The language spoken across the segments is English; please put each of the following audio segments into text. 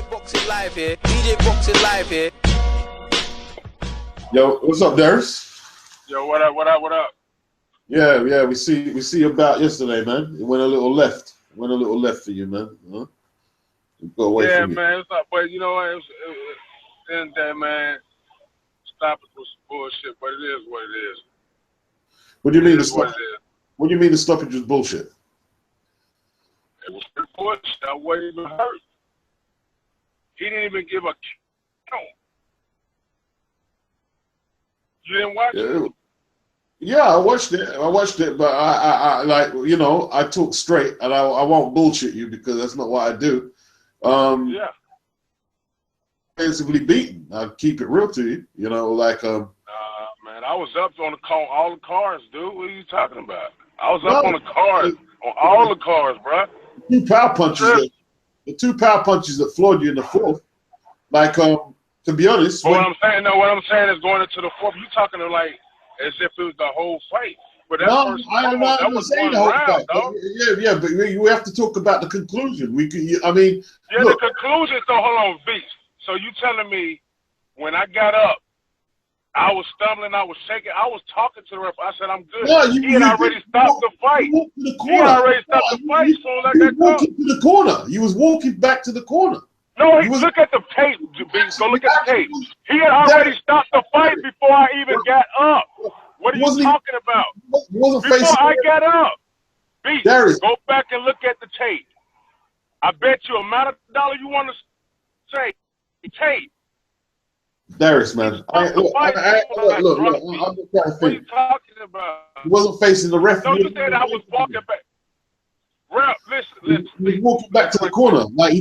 DJ Boxing Live here. DJ Boxing Live here. Yo, what's up, Darius? Yo, what up, what up, what up? Yeah, we see you about yesterday, man. It went a little left. Went a little left for you, man. Huh? You got away from man, it's not, but you know what? It was that, man. Stop it with some bullshit, but it is what it is. What do you mean the stoppage? What do you mean the stoppage was bullshit? It was bullshit. I wasn't even hurt. He didn't even give a count. You didn't watch it? Yeah, I watched it, but I like, you know, I talk straight, and I won't bullshit you because that's not what I do. Yeah. Offensively beaten. I'll keep it real to you. You know, like man, I was up on all the cars, dude. What are you talking about? I was up on the cars, on all the cars, bro. The two power punches that floored you in the fourth. Like, to be honest, what I'm saying is going into the fourth. You talking to like as if it was the whole fight. But that that was one round, dog. Yeah, but you have to talk about the conclusion. I mean, yeah, look, the conclusion. So hold on, Beats. So you telling me when I got up, I was stumbling, I was shaking, I was talking to the ref. I said I'm good. No, he had already stopped the fight. He already stopped the fight. So like that. Walking to the corner. You was walking back to the corner. No, look at the tape, Beats. Go look at the tape. He had already stopped the fight before I even got up. What are you talking about? Before I got up. Beats, go back and look at the tape. I bet you amount of dollar you want to say. Tape. Darius, man. Look, I'm just trying to think. What are you talking about? He wasn't facing the referee. No, you said I was walking back. Ralph, listen. He was walking back to the corner. Like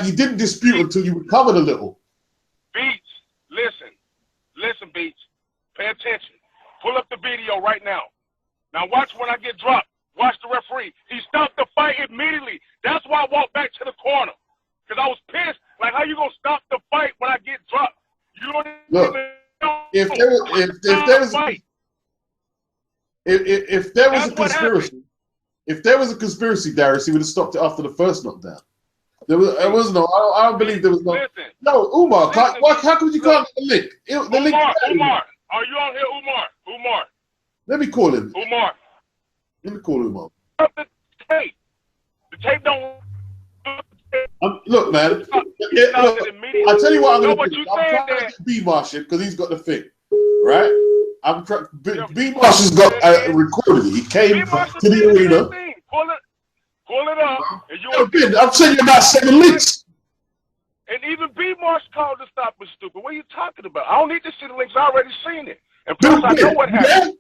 you didn't dispute until you recovered a little. Beats, listen, Beats. Pay attention. Pull up the video right now. Now watch when I get dropped. Watch the referee. He stopped the fight immediately. That's why I walked back to the corner. Because I was pissed. Like, how you going to stop the fight when I get dropped? You don't look, even know. If there was a conspiracy, Darius, he would have stopped it after the first knockdown. I don't believe there was no. Listen, no, Umar, how come you can't get the link? Umar, are you on here, Umar? Let me call him. Umar. Let me call Umar. The tape don't. Look, man. I'll tell you what I'm going to do. I'm trying to get B-Marsh because he's got the thing, right? B-Marsh has got recorded. He came to the arena. Pull it up. I'm telling you about 7 links. And even B-Marsh called to stop us stupid. What are you talking about? I don't need to see the links. I already seen it. And plus, I know what happened.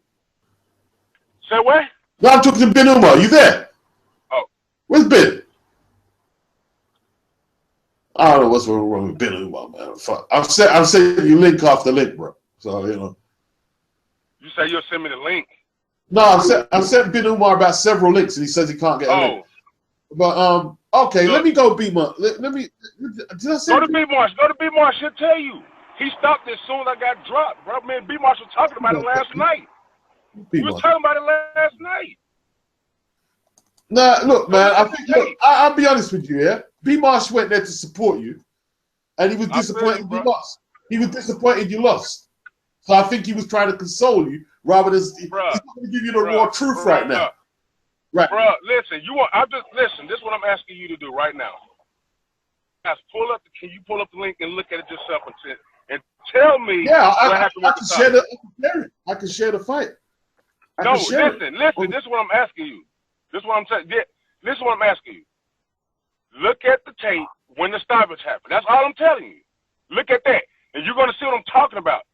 Say what? No, I'm talking to Ben Umar. You there? Oh. Where's Ben? I don't know what's wrong with Ben Umar, man. Fuck. I'm sending you link after link, bro. So, you know. You say you'll send me the link? No, I'm sending Ben Umar about several links, and he says he can't get a link. But, okay, let me go B-Marsh. Let me, did I say Go to B-Marsh. Go to B-Marsh. He'll tell you. He stopped as soon as I got dropped, bro. Man, B-Marsh was talking about it last night. We was talking about it last night. Nah, look, man, I'll be honest with you, yeah? B-Marsh went there to support you, and he was disappointed you lost. He was disappointed you lost. So I think he was trying to console you rather than he's not going to give you the raw truth right now. Right. Bro, listen, listen, this is what I'm asking you to do right now. Guys, can you pull up the link and look at it yourself and tell me what happened with the fight? I can share the fight. Listen, this is what I'm asking you. This is what I'm saying. This is what I'm asking you. Look at the tape when the stoppage happened. That's all I'm telling you. Look at that, and you're going to see what I'm talking about.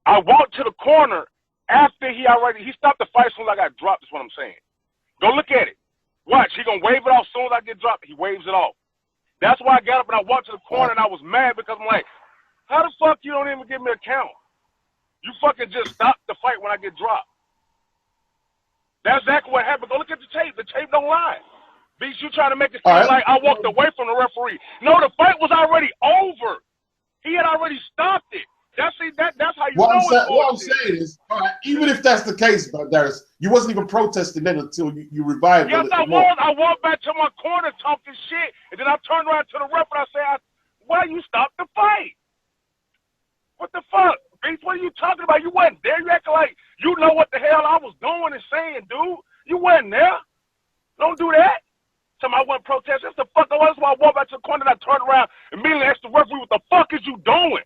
I walked to the corner after he stopped the fight as soon as I got dropped. Is what I'm saying. Go look at it. Watch. He going to wave it off as soon as I get dropped. He waves it off. That's why I got up and I walked to the corner and I was mad because I'm like, how the fuck you don't even give me a count? You fucking just stopped the fight when I get dropped. That's exactly what happened. Go look at the tape. The tape don't lie. Beats, you trying to make it seem like I walked away from the referee. No, the fight was already over. He had already stopped it. That's how you know it's bullshit. What I'm saying is, all right, even if that's the case, Darius, you wasn't even protesting then until you revived. Yes, I was. I walked back to my corner talking shit, and then I turned around to the ref and I said, "Why you stopped the fight? What the fuck, Beats? What are you talking about? You wasn't there. You acting like you know what the hell I was doing and saying, dude. You wasn't there. Don't do that." I went protest. That's the fuck I was. That's why I walked back to the corner and I turned around and immediately asked the referee, "What the fuck is you doing?"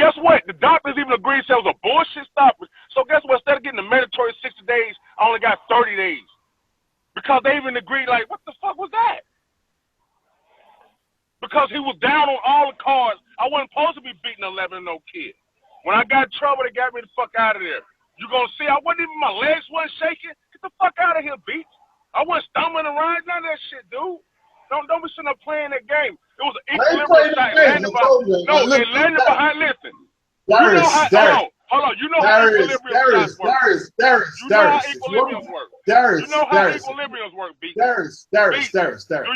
Guess what? The doctors even agreed it was a bullshit stoppage. So guess what? Instead of getting the mandatory 60 days, I only got 30 days. Because they even agreed, like, what the fuck was that? Because he was down on all the cards. I wasn't supposed to be beating 11-0 kid. When I got in trouble, they got me the fuck out of there. You gonna see, I wasn't even, my legs wasn't shaking. Get the fuck out of here, Beats. I wasn't stumbling around, none of that shit, dude. Don't be sitting up playing that game. It was an equilibrium shot. It landed behind. Listen. Hold on. You know how equilibrium shots work. Darius. You know how equilibriums work. Darius. You know how equilibriums work, B. Darius. Do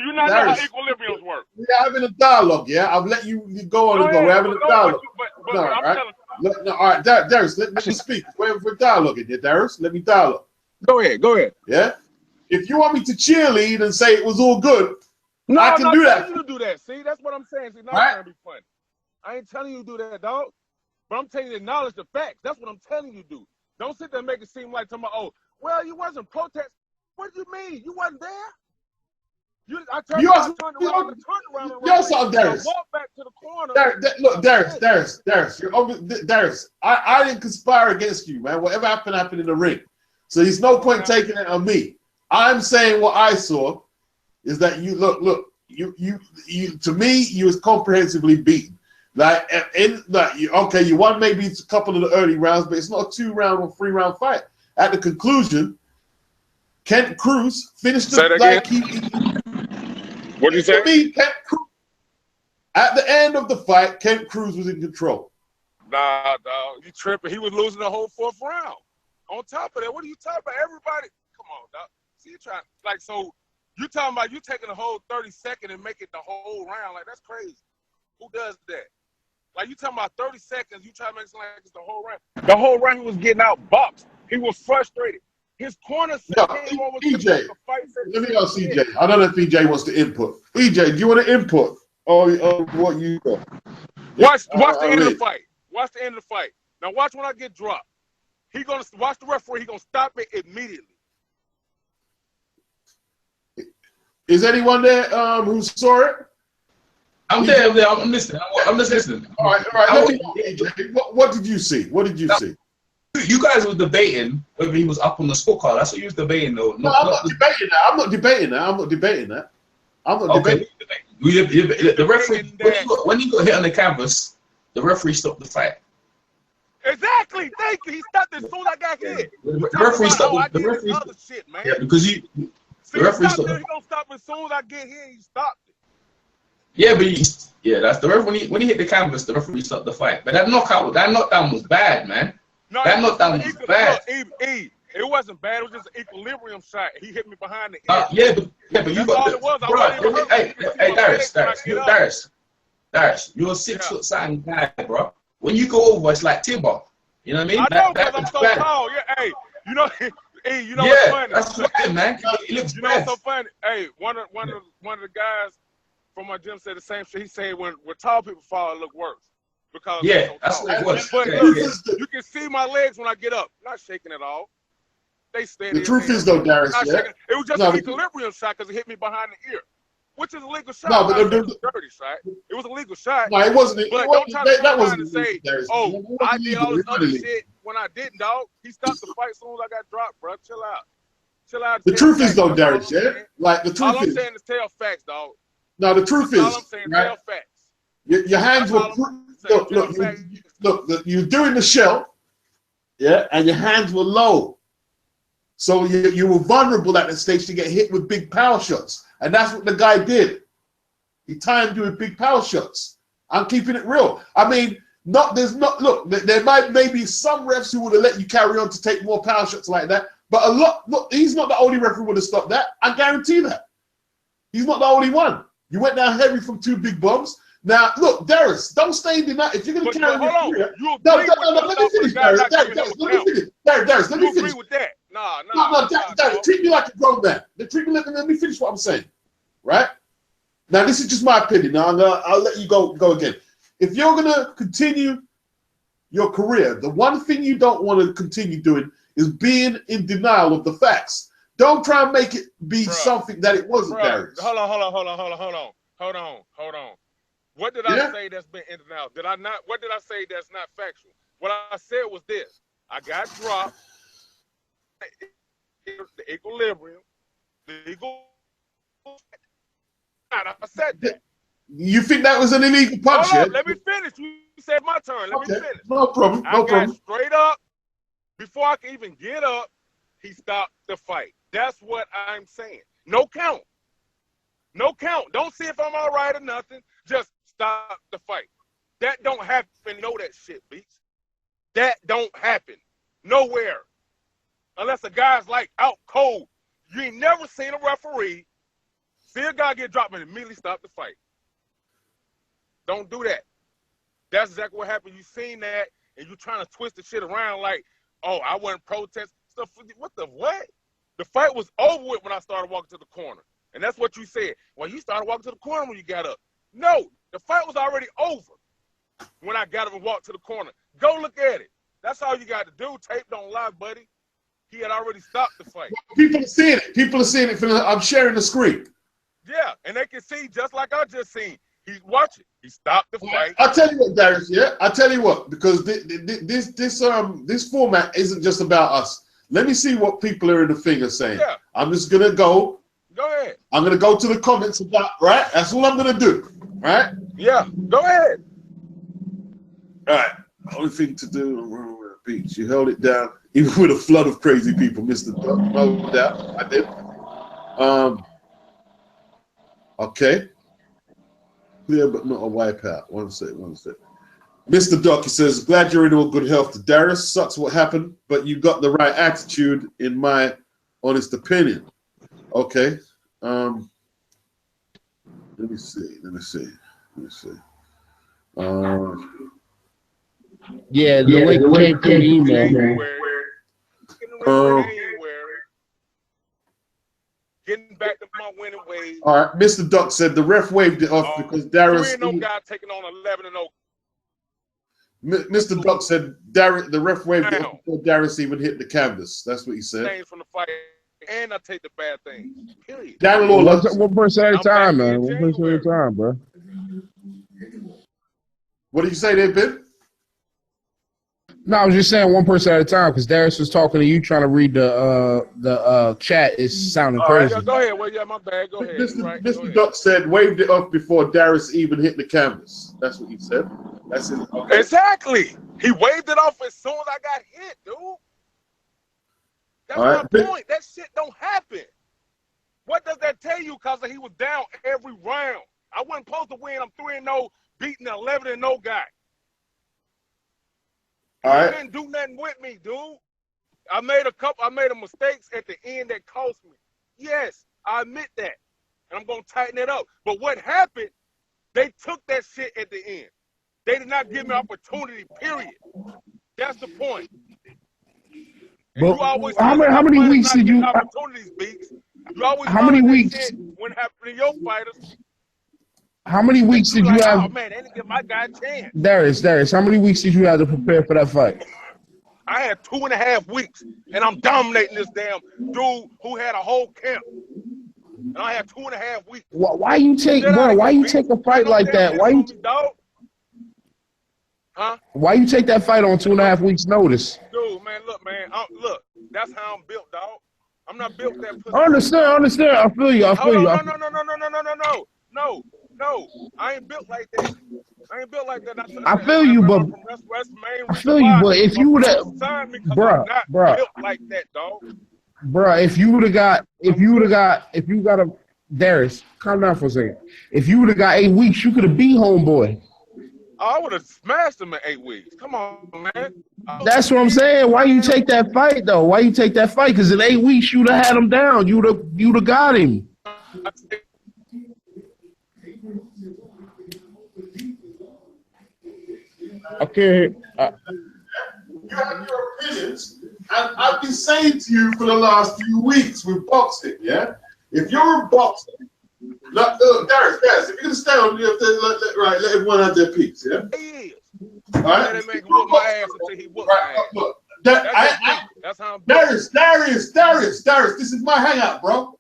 you not know how equilibriums work? We're having a dialogue, yeah? I've let you go on and go. We're having a dialogue. But I'm telling you. No, all right, Darius, let me speak. We're dialoguing here, Darius. Let me dialogue. Go ahead. Yeah? If you want me to cheerlead and say it was all good, no, I can do that. I'm not telling you to do that. See, that's what I'm saying. See, now it's trying to be funny. I ain't telling you to do that, dog. But I'm telling you to acknowledge the facts. That's what I'm telling you to do. Don't sit there and make it seem like, oh, well, you wasn't protesting. What do you mean? You wasn't there? I turned around and walked back to the corner. Look, Darius, I didn't conspire against you, man. Whatever happened in the ring. So there's no point taking it on me. I'm saying what I saw is that you look, you to me, you was comprehensively beaten. Like okay, you won maybe a couple of the early rounds, but it's not a 2-round or 3-round fight. At the conclusion, Kent Cruz finished the What did you say? Me, Kent Cruz, at the end of the fight, Kent Cruz was in control. Nah, dog, you tripping. He was losing the whole 4th round. On top of that, what are you talking about? Everybody, come on, dog. See, you trying, like, so you talking about you taking the whole 30-second and make it the whole round. Like, that's crazy. Who does that? Like, you talking about 30 seconds, you try to make it sound like it's the whole round. The whole round, he was getting out boxed. He was frustrated. His corner came over to the fight. Let me ask CJ. I don't know if EJ wants to input. EJ, do you want to input or what you got? Watch the end of the fight. Watch the end of the fight. Now watch when I get dropped. He gonna watch the referee. He gonna stop it immediately. Is anyone there who saw it? I'm there. I'm listening. I'm just listening. All right. Let me know, EJ. What did you see? What did you see? You guys were debating whether he was up on the scorecard. That's what you was debating, though. I'm not debating that. I'm not debating that. The referee, when he got hit on the canvas, the referee stopped the fight. Exactly. Thank you. He stopped as soon as I got hit. The referee stopped. The referee other shit, man. Yeah, because the referee stopped. He gonna stop as soon as I get hit. He stopped it. Yeah, but that's the referee. When he hit the canvas, the referee stopped the fight. But that knockdown was bad, man. No, that knockdown was bad. It wasn't bad. It was just an equilibrium shot. He hit me behind the ear. But you got bro. Hey, Darius, you're a 6'9" guy, bro. When you go over, it's like timber. You know what I mean? I know, because I'm so tall. Yeah, hey, you know what's funny? That's funny, man. It looks bad. What's so funny? Hey, one of the guys from my gym said the same shit. He said when tall people fall, it look worse. Because that's what it was. But you can see my legs when I get up. Not shaking at all. They steady. The truth is, though, Darius, it was just an equilibrium shot because it hit me behind the ear, which is a legal shot. No, but it was a dirty shot. It was a legal shot. No, it wasn't. But don't try to say, "Oh, I did all this other shit when I didn't, dog." He stopped the fight as soon as I got dropped, bro. Chill out. The truth is, though, Darius, like the truth is. All I'm saying is tell facts, dog. No, the truth is. All I'm saying, tell facts. Your hands were. Look, you're doing the shell, and your hands were low. So you were vulnerable at that stage to get hit with big power shots. And that's what the guy did. He timed you with big power shots. I'm keeping it real. I mean, there might maybe some refs who would have let you carry on to take more power shots like that. But he's not the only referee who would have stopped that. I guarantee that. He's not the only one. You went down heavy from 2 big bombs. Now, look, Darius, don't stay in denial. If you're going to carry hold on. career, You no, agree let me finish, Darius. Let me finish. Agree with that? Nah. Darius, treat me like a grown man. Let me finish what I'm saying, right? Now, this is just my opinion. Now, I'll let you go again. If you're going to continue your career, the one thing you don't want to continue doing is being in denial of the facts. Don't try and make it be something that it wasn't, Darius. Hold on. What did I say that's been in denial? Did I not? What did I say that's not factual? What I said was this. I got dropped. The equilibrium. I said that. You think that was an illegal punch? Hold up, let me finish. You said my turn. Let me finish. No problem. I got straight up. Before I could even get up, he stopped the fight. That's what I'm saying. No count. No count. Don't see if I'm all right or nothing. Just stop the fight. That don't happen. Know that shit, Beats. That don't happen. Nowhere. Unless a guy's like out cold. You ain't never seen a referee see a guy get dropped and immediately stop the fight. Don't do that. That's exactly what happened. You seen that and you trying to twist the shit around like, oh, I wasn't protesting. Stuff. What the what? The fight was over with when I started walking to the corner. And that's what you said. Well, you started walking to the corner when you got up. No, the fight was already over when I got up and walked to the corner. Go look at it. That's all you got to do. Tape don't lie, buddy. He had already stopped the fight. People are seeing it. People are seeing it. I'm sharing the screen. Yeah, and they can see just like I just seen. He's watching. He stopped the fight. I'll tell you what, Darius. Yeah, I'll tell you what, because this format isn't just about us. Let me see what people are in the thing are saying. Yeah. I'm just gonna go. Go ahead. I'm gonna go to the comments about right. That's all I'm gonna do. Right? Yeah. Go ahead. All right. Only thing to do. Beach. You held it down, even with a flood of crazy people, Mr. Duck. No doubt, I did. Okay. Clear, but not a wipeout. One sec. Mr. Duck, he says, glad you're in all good health. To Darius, sucks what happened, but you got the right attitude, in my honest opinion. Okay. Let me see. Yeah, the link came through email. Getting back to my winning ways. All right, Mr. Duck said the ref waved it off because Darius. There ain't no guy taking on 11-0. Mr. Duck said the ref waved it off before Darius even hit the canvas. That's what he said. Things from the fight, and I take the bad things. Period. One person at a time, man. One person at a time, bro. What did you say there, Ben? No, I was just saying one person at a time because Darius was talking to you, trying to read the chat. It's sounding crazy. Right, go ahead. Well, yeah, my bad. Go ahead. Mr. Duck said waved it off before Darius even hit the canvas. That's what he said. That's it. Okay. Exactly. He waved it off as soon as I got hit, dude. That's my point. That shit don't happen. What does that tell you? Because he was down every round. I wasn't supposed to win. I'm 3-0, beating an 11-0 guy. All right. He didn't do nothing with me, dude. I made a mistakes at the end that cost me. Yes, I admit that. And I'm going to tighten it up. But what happened, they took that shit at the end. They did not give me opportunity, period. That's the point. But you always how many weeks did you opportunities, Beats? You always how many weeks when it happened to your fighters? How many weeks did you have? Oh man, they didn't give my guy a chance. Darius, how many weeks did you have to prepare for that fight? I had 2.5 weeks, and I'm dominating this damn dude who had a whole camp. And I had 2.5 weeks. Why you take, bro? Why you take a fight like that? Why you? Huh? Why you take that fight on 2.5 weeks notice? Dude, man, look, that's how I'm built, dog. I'm not built that pussy. I understand. I feel you. No, I ain't built like that. I feel you, but if you would have, built like that, dog. Bruh, if you got a Darius, calm down for a second. If you would have got 8 weeks, you could have beat homeboy. I would have smashed him in 8 weeks. Come on, man. That's what I'm saying. Why you take that fight though? Why you take that fight? Because in 8 weeks you'd have had him down. You'd have got him. Okay. You have your opinions, and I've been saying to you for the last few weeks with boxing, yeah? If you're a boxer, like, Darius, if you're going to stay on, you have to let everyone have their piece, yeah? He is. All right? Let him make whoop my ass until he whoop my ass. Look, That's how I'm doing. Darius, this is my hangout, bro.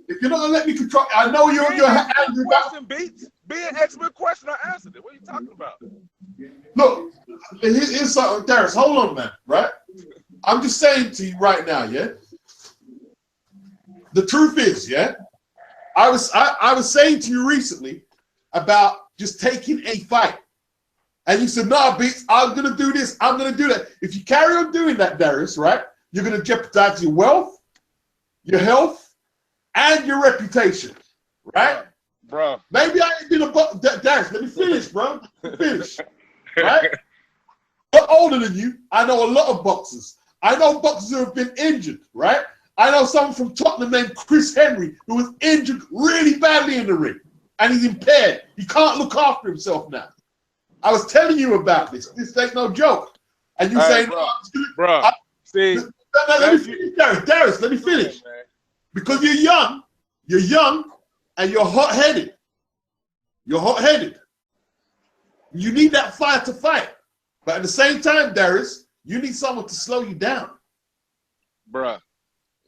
If you're not going to let me control, I know you're angry about Beats. Be an expert question, I answered it. What are you talking about? Look, here's something, Darius, hold on, man, right? I'm just saying to you right now, yeah? The truth is, yeah? I was saying to you recently about just taking a fight. And you said, no, Beats, I'm going to do this, I'm going to do that. If you carry on doing that, Darius, right, you're going to jeopardize your wealth, your health, and your reputation, right? Bro. Maybe I ain't been a Darius, let me finish, bro. Finish. Right? I'm older than you. I know a lot of boxers. I know boxers who have been injured, right? I know someone from Tottenham named Chris Henry who was injured really badly in the ring. And he's impaired. He can't look after himself now. I was telling you about this. This ain't no joke. And you say, bro. See, let me finish, Darius, let me finish. Because you're young, and you're hot-headed. You're hot-headed. You need that fire to fight. But at the same time, Darius, you need someone to slow you down. Bruh.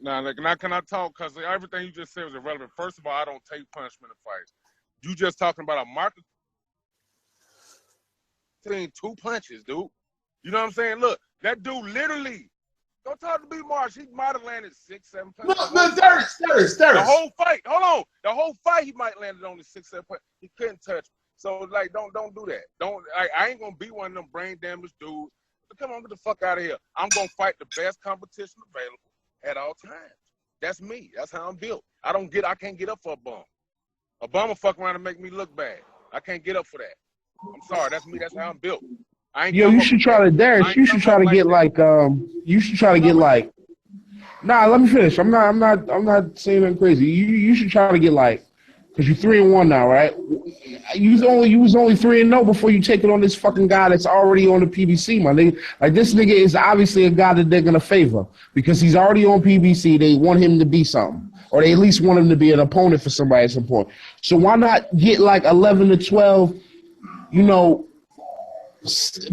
Now, can I talk? Because everything you just said was irrelevant. First of all, I don't take punishment in fights. You just talking about a market between 2 punches, dude. You know what I'm saying? Look, that dude literally, don't talk to B. Marsh. He might have landed 6, 7 punches. No, Darius. The whole fight, hold on. The whole fight, he might landed only 6, 7 punches. He couldn't touch. So, like, don't do that. I ain't going to be one of them brain damaged dudes. But come on, get the fuck out of here. I'm going to fight the best competition available at all times. That's me. That's how I'm built. I can't get up for a bum. A bum will fuck around and make me look bad. I can't get up for that. I'm sorry. That's me. That's how I'm built. You should try to, Darius, you should try to get like, nah, let me finish. I'm not saying anything crazy. You should try to get like, because you're 3-1 now, right? You was only 3-0 before you take it on this fucking guy that's already on the PBC, my nigga. Like, this nigga is obviously a guy that they're gonna favor because he's already on PBC. They want him to be something, or they at least want him to be an opponent for somebody at some point. So why not get like 11 to 12, you know,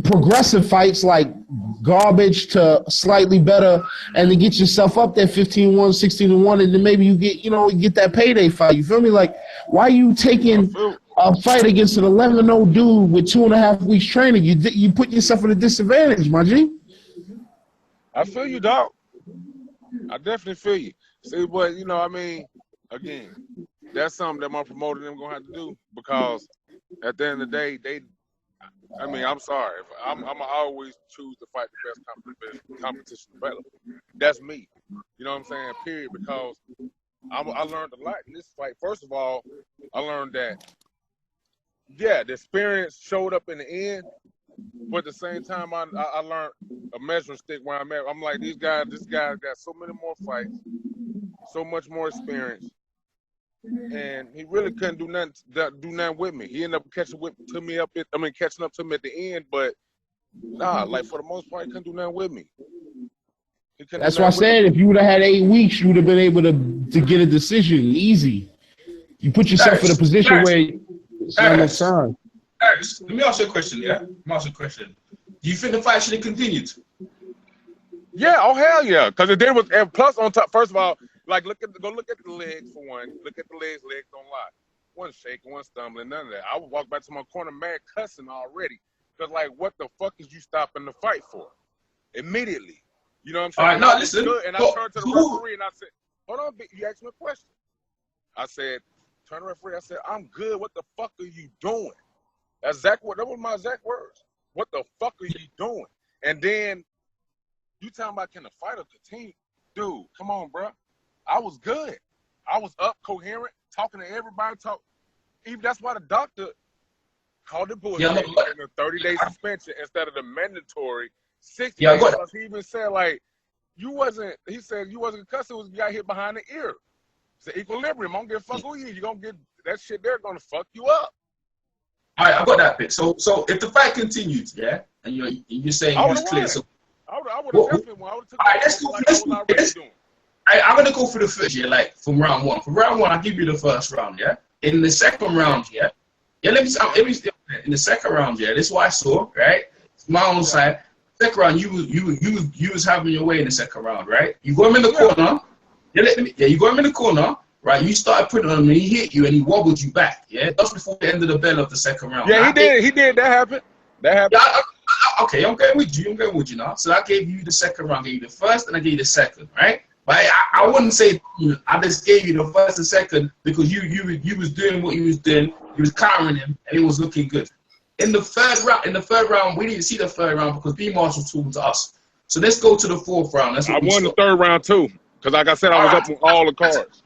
progressive fights, like garbage to slightly better, and to get yourself up there 15-1, 16-1, and then maybe you get that payday fight. You feel me? Like, why are you taking a fight against an 11-0 dude with 2.5 weeks training? You put yourself at a disadvantage, my G. I feel you, dog. I definitely feel you. See, but I mean, again, that's something that my promoter them gonna have to do, because at the end of the day, I'm sorry. I'm always choose to fight the best competition available. That's me. You know what I'm saying? Period. Because I learned a lot in this fight. First of all, I learned that, yeah, the experience showed up in the end, but at the same time, I learned a measuring stick where I'm at. I'm like, this guy got so many more fights, so much more experience. And he really couldn't do nothing with me. He ended up catching up to me at the end, but nah, like for the most part, he couldn't do nothing with me. That's why I said if you would have had 8 weeks, you would have been able to get a decision easy. You put yourself in a position where it's not enough time. Darius, let me ask you a question, yeah? Let me ask you a question. Do you think the fight should have continued? Yeah, oh hell yeah. Because there was, and plus on top, first of all, like go look at the legs for one. Look at the legs don't lie. One shaking, one stumbling, none of that. I would walk back to my corner mad cussing already. Because like, what the fuck is you stopping the fight for? Immediately. You know what I'm saying? All right, no, listen. And I turned to the referee and I said, hold on, you asked me a question. I said, turn to the referee, I said, I'm good. What the fuck are you doing? That was my exact words. What the fuck are you doing? And then you talking about can the fighter continue? Dude, come on, bro. I was good. I was up, coherent, talking to everybody. Even that's why the doctor called it bullshit in a 30-day suspension instead of the mandatory 60 days. Because he even said, like, he said you wasn't cussing, you got hit behind the ear. It's an equilibrium. I don't give a fuck who you. You're going to get that shit there going to fuck you up. All right, I got that bit. So if the fight continued, yeah, and you're saying I he would was have clear. won. So I would have definitely won. I would have took all right, let's go. like Let's I was go. already doing. I'm gonna go for the first, yeah, like from round one. For round one, I'll give you the first round, yeah. In the second round, yeah. Yeah, let me in the second round, yeah. This is what I saw, right? My own side. Second round, you was having your way in the second round, right? You got him in the corner. Yeah, you got him in the corner, right? You started putting on him, and he hit you, and he wobbled you back. Yeah, just before the end of the bell of the second round. Yeah, he did. He did. That happened. That happened. Yeah, okay, I'm going with you. I'm going with you now. So I gave you the second round. I gave you the first, and I gave you the second, right? But I wouldn't say I just gave you the first and second because you was doing what you was doing. You was countering him, and it was looking good. In the third round, we didn't see the third round because B Marsh was talking to us. So let's go to the fourth round. That's what I won the third round too, because like I said, I was up on all the cards.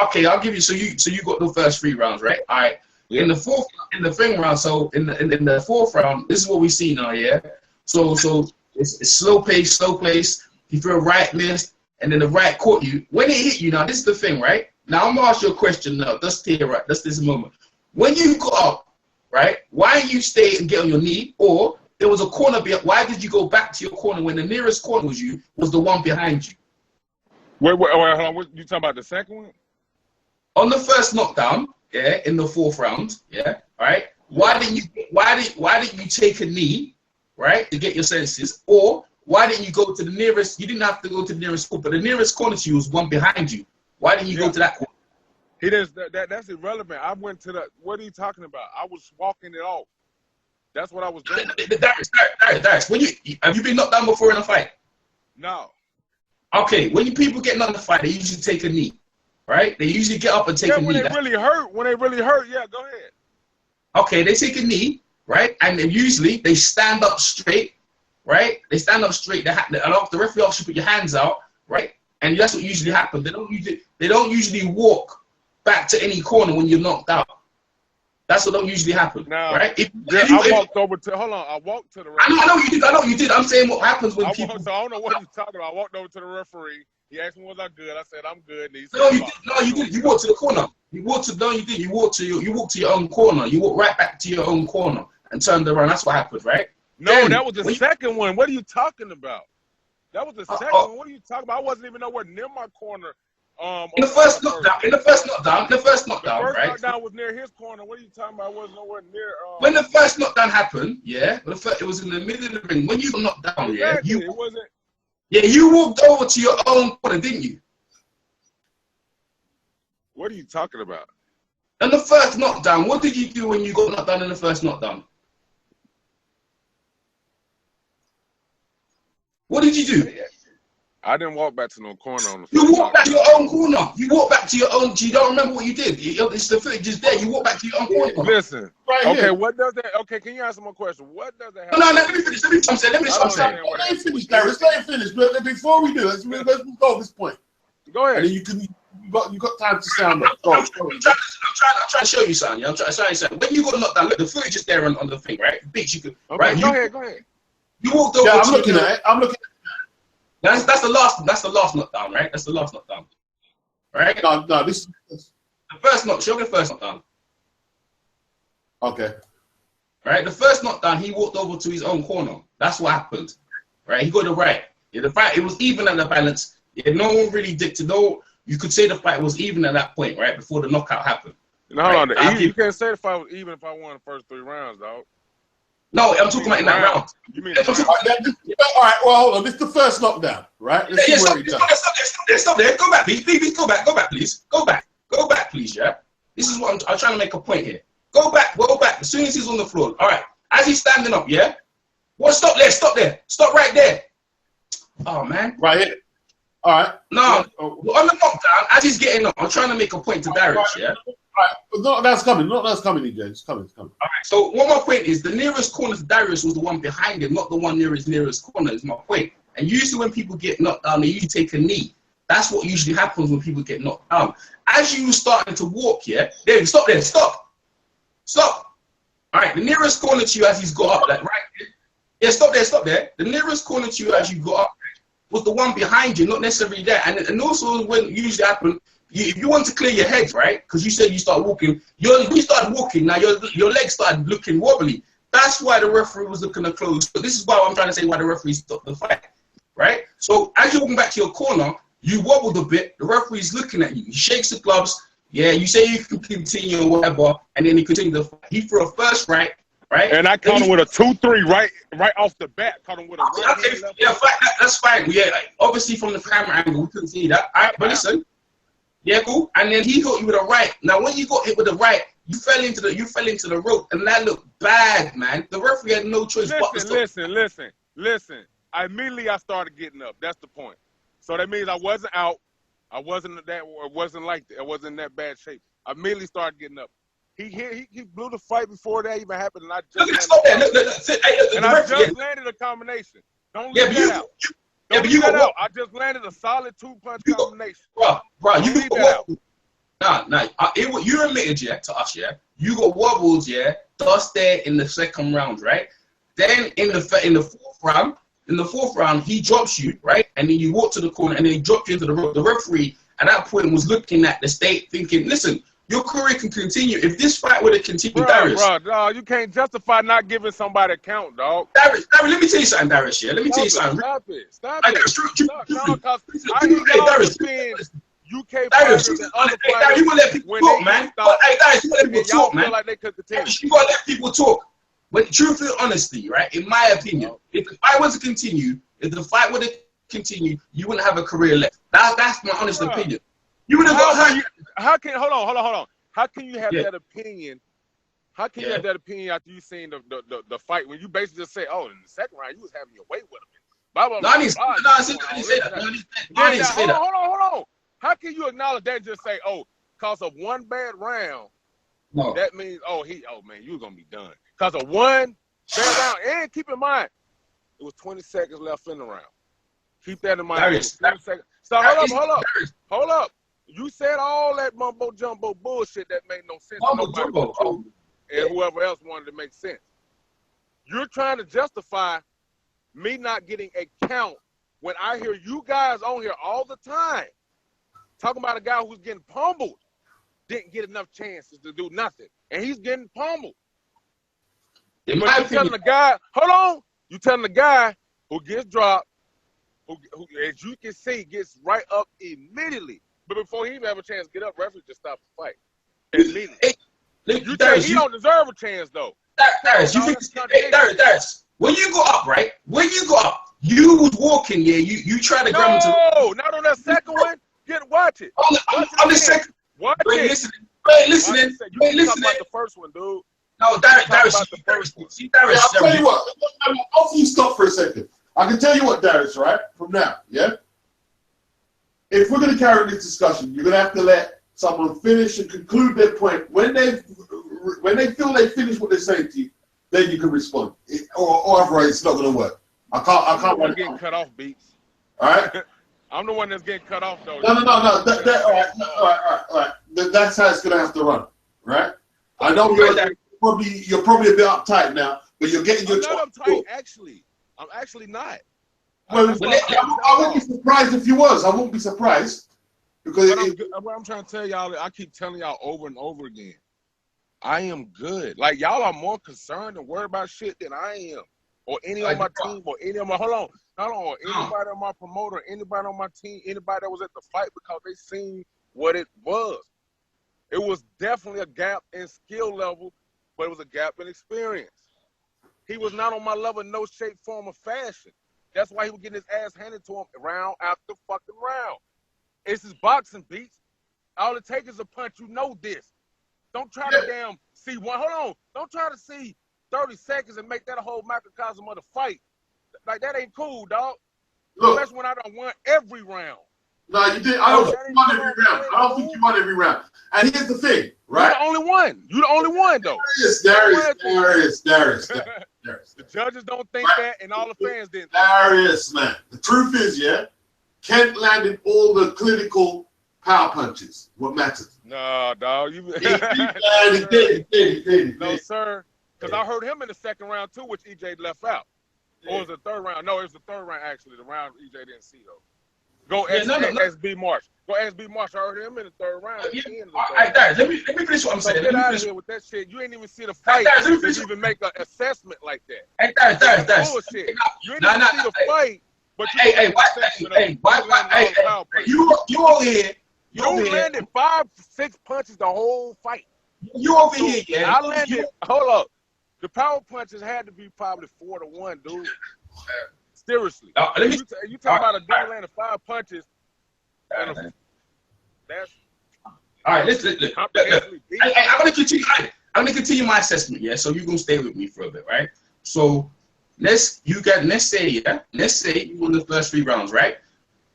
Okay, I'll give you. So you got the first 3 rounds, right? All right. Yeah. In the third round. So in the fourth round, this is what we see now. Yeah. So it's slow pace. You threw a right missed, and then the right caught you. When it hit you, now this is the thing, right? Now I'm gonna ask you a question. Now, just here, right? Just this moment. When you got up, right? Why didn't you stay and get on your knee? Or there was a corner behind. Why did you go back to your corner when the nearest corner was the one behind you? Wait, hold on. What, you talking about the second one? On the first knockdown, yeah, in the fourth round, yeah, all right. Why didn't you take a knee, right, to get your senses? Or why didn't you go to the nearest? You didn't have to go to the nearest corner, but the nearest corner to you was one behind you. Why didn't you go to that corner? He does. That's irrelevant. I went to the. What are you talking about? I was walking it off. That's what I was doing. Darius, have you been knocked down before in a fight? No. Okay, when people get knocked in a fight, they usually take a knee, right? They usually get up and take a knee. When they really hurt, yeah, go ahead. Okay, they take a knee, right? And then usually they stand up straight, right? They stand up straight. The referee should put your hands out, right? And that's what usually happens. They don't usually walk back to any corner when you're knocked out. That's what don't usually happen, right? I walked over to. Hold on, I walked to the referee. I know you did. I'm saying what happens when people. So I don't know what you're talking about. I walked over to the referee. He asked me, was I good? I said, I'm good. And No, you did. You walked to the corner. You walked to your own corner. You walked right back to your own corner and turned around. That's what happened, right? No, that was the second one. What are you talking about? That was the second one. What are you talking about? I wasn't even nowhere near my corner. In the first knockdown, right? The first knockdown was near his corner. What are you talking about? I wasn't nowhere near. When the first knockdown happened, yeah, it was in the middle of the ring. When you got knocked down, exactly. It wasn't. Yeah, you walked over to your own corner, didn't you? What are you talking about? In the first knockdown, what did you do when you got knocked down in the first knockdown? What did you do? I didn't walk back to no corner on the first. You walked back to your own corner. You walked back to your own. You don't remember what you did. It's the footage is there. You walk back to your own corner. Listen. Right okay, here. what does that? Okay, can you answer my question? What does that have? No, let me finish. Let me Finish, Darius. Let him finish. But before we do, let's move on this point. Go ahead. And then you got time to sound up. I'm trying to show you something. I'm trying to show you something. When you got knocked down, look, the footage is there on the thing, right? Bitch, you could. Okay, right? Go ahead. You walked over. Yeah, I'm looking at it. That's the last knockdown, right? That's the last knockdown, right? No, this the first knockdown. Show me the first knockdown. Okay. Right, the first knockdown, he walked over to his own corner. That's what happened, right? He got it right. Yeah, the fight, it was even at the balance. Yeah, no one really dictated. No, you could say the fight was even at that point, right, before the knockout happened. No, hold on. You can't say the fight was even if I won the first 3 rounds, dog. No, I'm talking about in that round. You mean all right, well, hold on. This is the first knockdown, right? Stop there. Go back, please. Go back, please. Go back, please, yeah? This is what I'm trying to make a point here. Go back. As soon as he's on the floor. All right. As he's standing up, yeah? Well, stop there. Stop right there. Oh, man. Right here. All right. No, on the knockdown, as he's getting up, I'm trying to make a point to Darius, yeah? All right, not that's coming, EJ. It's coming. All right, so one more point is the nearest corner to Darius was the one behind him, not the one near his nearest corner, is my point. And usually when people get knocked down, they usually take a knee. That's what usually happens when people get knocked down. As you were starting to walk, yeah? There, stop there, stop. All right, the nearest corner to you as he's got up, like right there. Yeah, stop there. The nearest corner to you as you got up was the one behind you, not necessarily there. And also when it usually happens, if you want to clear your head, right? Because you said you start walking, you started walking, now your legs started looking wobbly. That's why the referee was looking to close. But this is why I'm trying to say why the referee stopped the fight, right? So as you're walking back to your corner, you wobbled a bit. The referee's looking at you. He shakes the gloves. Yeah, you say you can continue or whatever, and then he continued the fight. He threw a first right? And I caught him with a 2-3 right off the bat. Caught him with a okay, yeah, that's fine. Yeah, like, obviously from the camera angle, we couldn't see that. All right, but listen, yeah, cool. And then he got you with a right. Now, when you got hit with the right, you fell into the rope, and that looked bad, man. The referee had no choice but to stop. Listen. Immediately I started getting up. That's the point. So that means I wasn't out. I wasn't in that bad shape. I immediately started getting up. He blew the fight before that even happened, and I just landed a combination. Don't leave that out. Don't leave that out. I just landed a solid 2-punch combination. Bro, you got wobbled. You admitted, to us, you got wobbled, just there in the second round, right? Then in the fourth round, he drops you, right? And then you walk to the corner, and then he dropped you into the rope. The referee at that point was looking at the state, thinking, listen, your career can continue. If this fight would have continued, Darius. Bro, you can't justify not giving somebody a count, dog. Darius, let me tell you something, Darius. Let me tell you something. Stop it. I hear Darius. UK Darius, fighters you and other gotta fighters let people talk, man. Darius, you gotta let people talk, man. Like they could continue. You gotta let people talk. But truthfully, honestly, right? In my opinion, if the fight was to continue, you wouldn't have a career left. That's my honest opinion. You would have got hurt. Hold on. How can you have that opinion? How can you have that opinion after you seen the fight when you basically just say, oh, in the second round you was having your way with him? Blah, blah, blah, I didn't say that. Hold on. How can you acknowledge that and just say, oh, because of one bad round, that means, man, you're going to be done. Because of one bad round. And keep in mind, it was 20 seconds left in the round. Keep that in mind. So hold up. You said all that mumbo jumbo bullshit that made no sense to nobody and whoever else wanted to make sense. You're trying to justify me not getting a count when I hear you guys on here all the time talking about a guy who's getting pummeled, didn't get enough chances to do nothing, and he's getting pummeled. But you're telling the guy, you telling the guy who gets dropped, who as you can see, gets right up immediately. But before he even have a chance to get up, referee just stops the fight. Immediately. You think he don't deserve a chance, though. Darius, when you go up, right? When you go up, you was walking, you tried to grab him to... No, not on that second one. Watch it. On the second... Watch it. Wait, listening. You talking about the first one, dude. No, Darius. I'll tell you what. After you stop for a second, I can tell you what, Darius, right? From now, if we're going to carry this discussion, you're going to have to let someone finish and conclude their point. When they feel they finish what they're saying to you, then you can respond. Or otherwise, it's not going to work. I can't. I'm the one getting cut off, Beats. All right. I'm the one that's getting cut off, though. No. All right. That's how it's going to have to run, right? I know you're probably a bit uptight now, but you're getting your. I'm not uptight, actually. I'm actually not. Well, I wouldn't be surprised if you was. I wouldn't be surprised because what I'm trying to tell y'all, I keep telling y'all over and over again. I am good. Like y'all are more concerned and worried about shit than I am, or any on my team, or any of my anybody on my promoter, anybody on my team, anybody that was at the fight because they seen what it was. It was definitely a gap in skill level, but it was a gap in experience. He was not on my level in no shape, form, or fashion. That's why he was getting his ass handed to him round after fucking round. It's his boxing, Beats. All it takes is a punch. You know this. Don't try to damn see one. Hold on. Don't try to see 30 seconds and make that a whole microcosm of the fight. Like, that ain't cool, dog. Look, that's when I don't won every round. No, you did. I don't think you won every round. I don't think you won every round. And here's the thing, right? You're the only one. You're the only one, though. Darius. The judges don't think that, and all the fans didn't. Darius, man. The truth is, Kent landed all the clinical power punches. What matters? No, dog. He did. No, sir. Because I heard him in the second round, too, which EJ left out. Or was it the third round? No, it was the third round, actually. The round EJ didn't see, though. Go ask, ask B Marsh. Go ask B Marsh. I heard him in the third round. All right, Darius, let me finish what I'm saying. Get out of here with that shit. You ain't even see the fight. You didn't even make an assessment like that. Hey, Darius. Bullshit. You ain't even see the fight, but you you over here. You landed 5-6 punches the whole fight. You over here, yeah. I landed. Hold up. The power punches had to be probably 4-1, dude. Seriously. You talking about a dude landing 5 punches? And that's all right. Listen. I'm gonna continue my assessment. Yeah. So you're gonna stay with me for a bit, right? So let's say you won the first 3 rounds, right?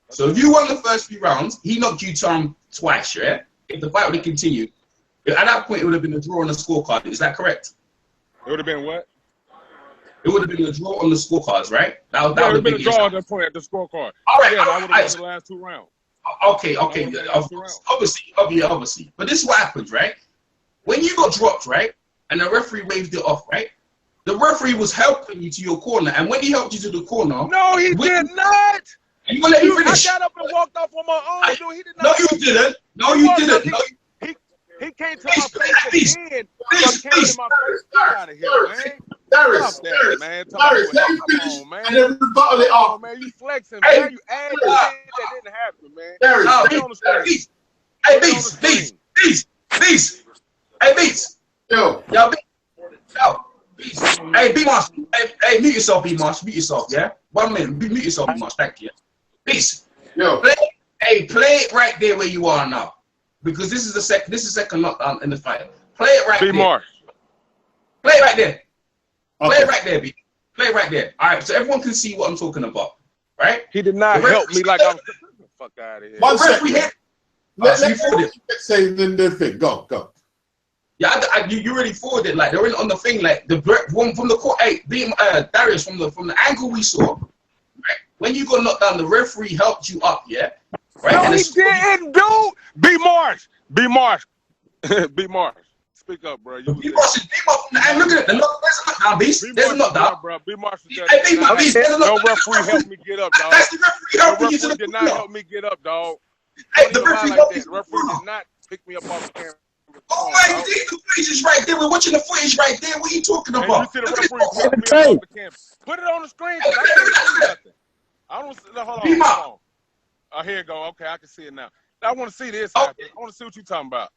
So if you won the first 3 rounds, he knocked you down twice, yeah? If the fight would have continued, at that point it would have been a draw on the scorecard. Is that correct? It would have been what? It would have been a draw on the scorecards, right? That would have been a draw at that point at the scorecard. All right, yeah, I would have won the last 2 rounds. Okay. Obviously. But this is what happens, right? When you got dropped, right, and the referee waved it off, right? The referee was helping you to your corner, and when he helped you to the corner, no, he did not. You gonna let me finish? I got up and walked off on my own, dude. He did not. No, you didn't. No, you didn't. He came to my face again. Please. Get out of here, man. Darius, Stop that, man. Darius, let me finish man. and then rebuttal it off. Man, you flexing, man. You adding shit that didn't happen, man. Darius, hey, Beats. Hey, Beats. Yo, Beats. Hey, B-Marsh. Hey, mute yourself, B-Marsh. Mute yourself, yeah? 1 minute. Mute yourself, B-Marsh. Thank you. Beats. Yo. Play it right there where you are now. Because this is the second knockdown in the fight. Play it right there. B-Marsh. Play it right there. Okay. Play it right there, B. Play it right there. All right, so everyone can see what I'm talking about, right? He did not help me like I'm. Fuck out of here. One second. Let say the thing. Go. Yeah, you already forwarded. Like they're on the thing. Like the one from the court. Hey, Darius, from the angle we saw. Right? When you got knocked down, the referee helped you up. Yeah. Right. No, he didn't do. B Marsh. Speak up, bro. B Marsh from the angle. Look at it. There's a knockdown, Beast. There's a knockdown, bro. B Marsh. Hey, Beast. There's a knockdown. No referee helped me get up, dog. That's the referee helping you to the did not help me get up, dog. Hey, the referee helped you. The referee did not pick me up off the camera. Oh my, the footage is right there. We're watching the footage right there. What are you talking about? You see the referee pick me up off the camera. Put it on the screen. I can't see nothing. I don't see. Hold on. Oh, here you go. Okay, I can see it now. I want to see this happen. I want to see what you're talking about.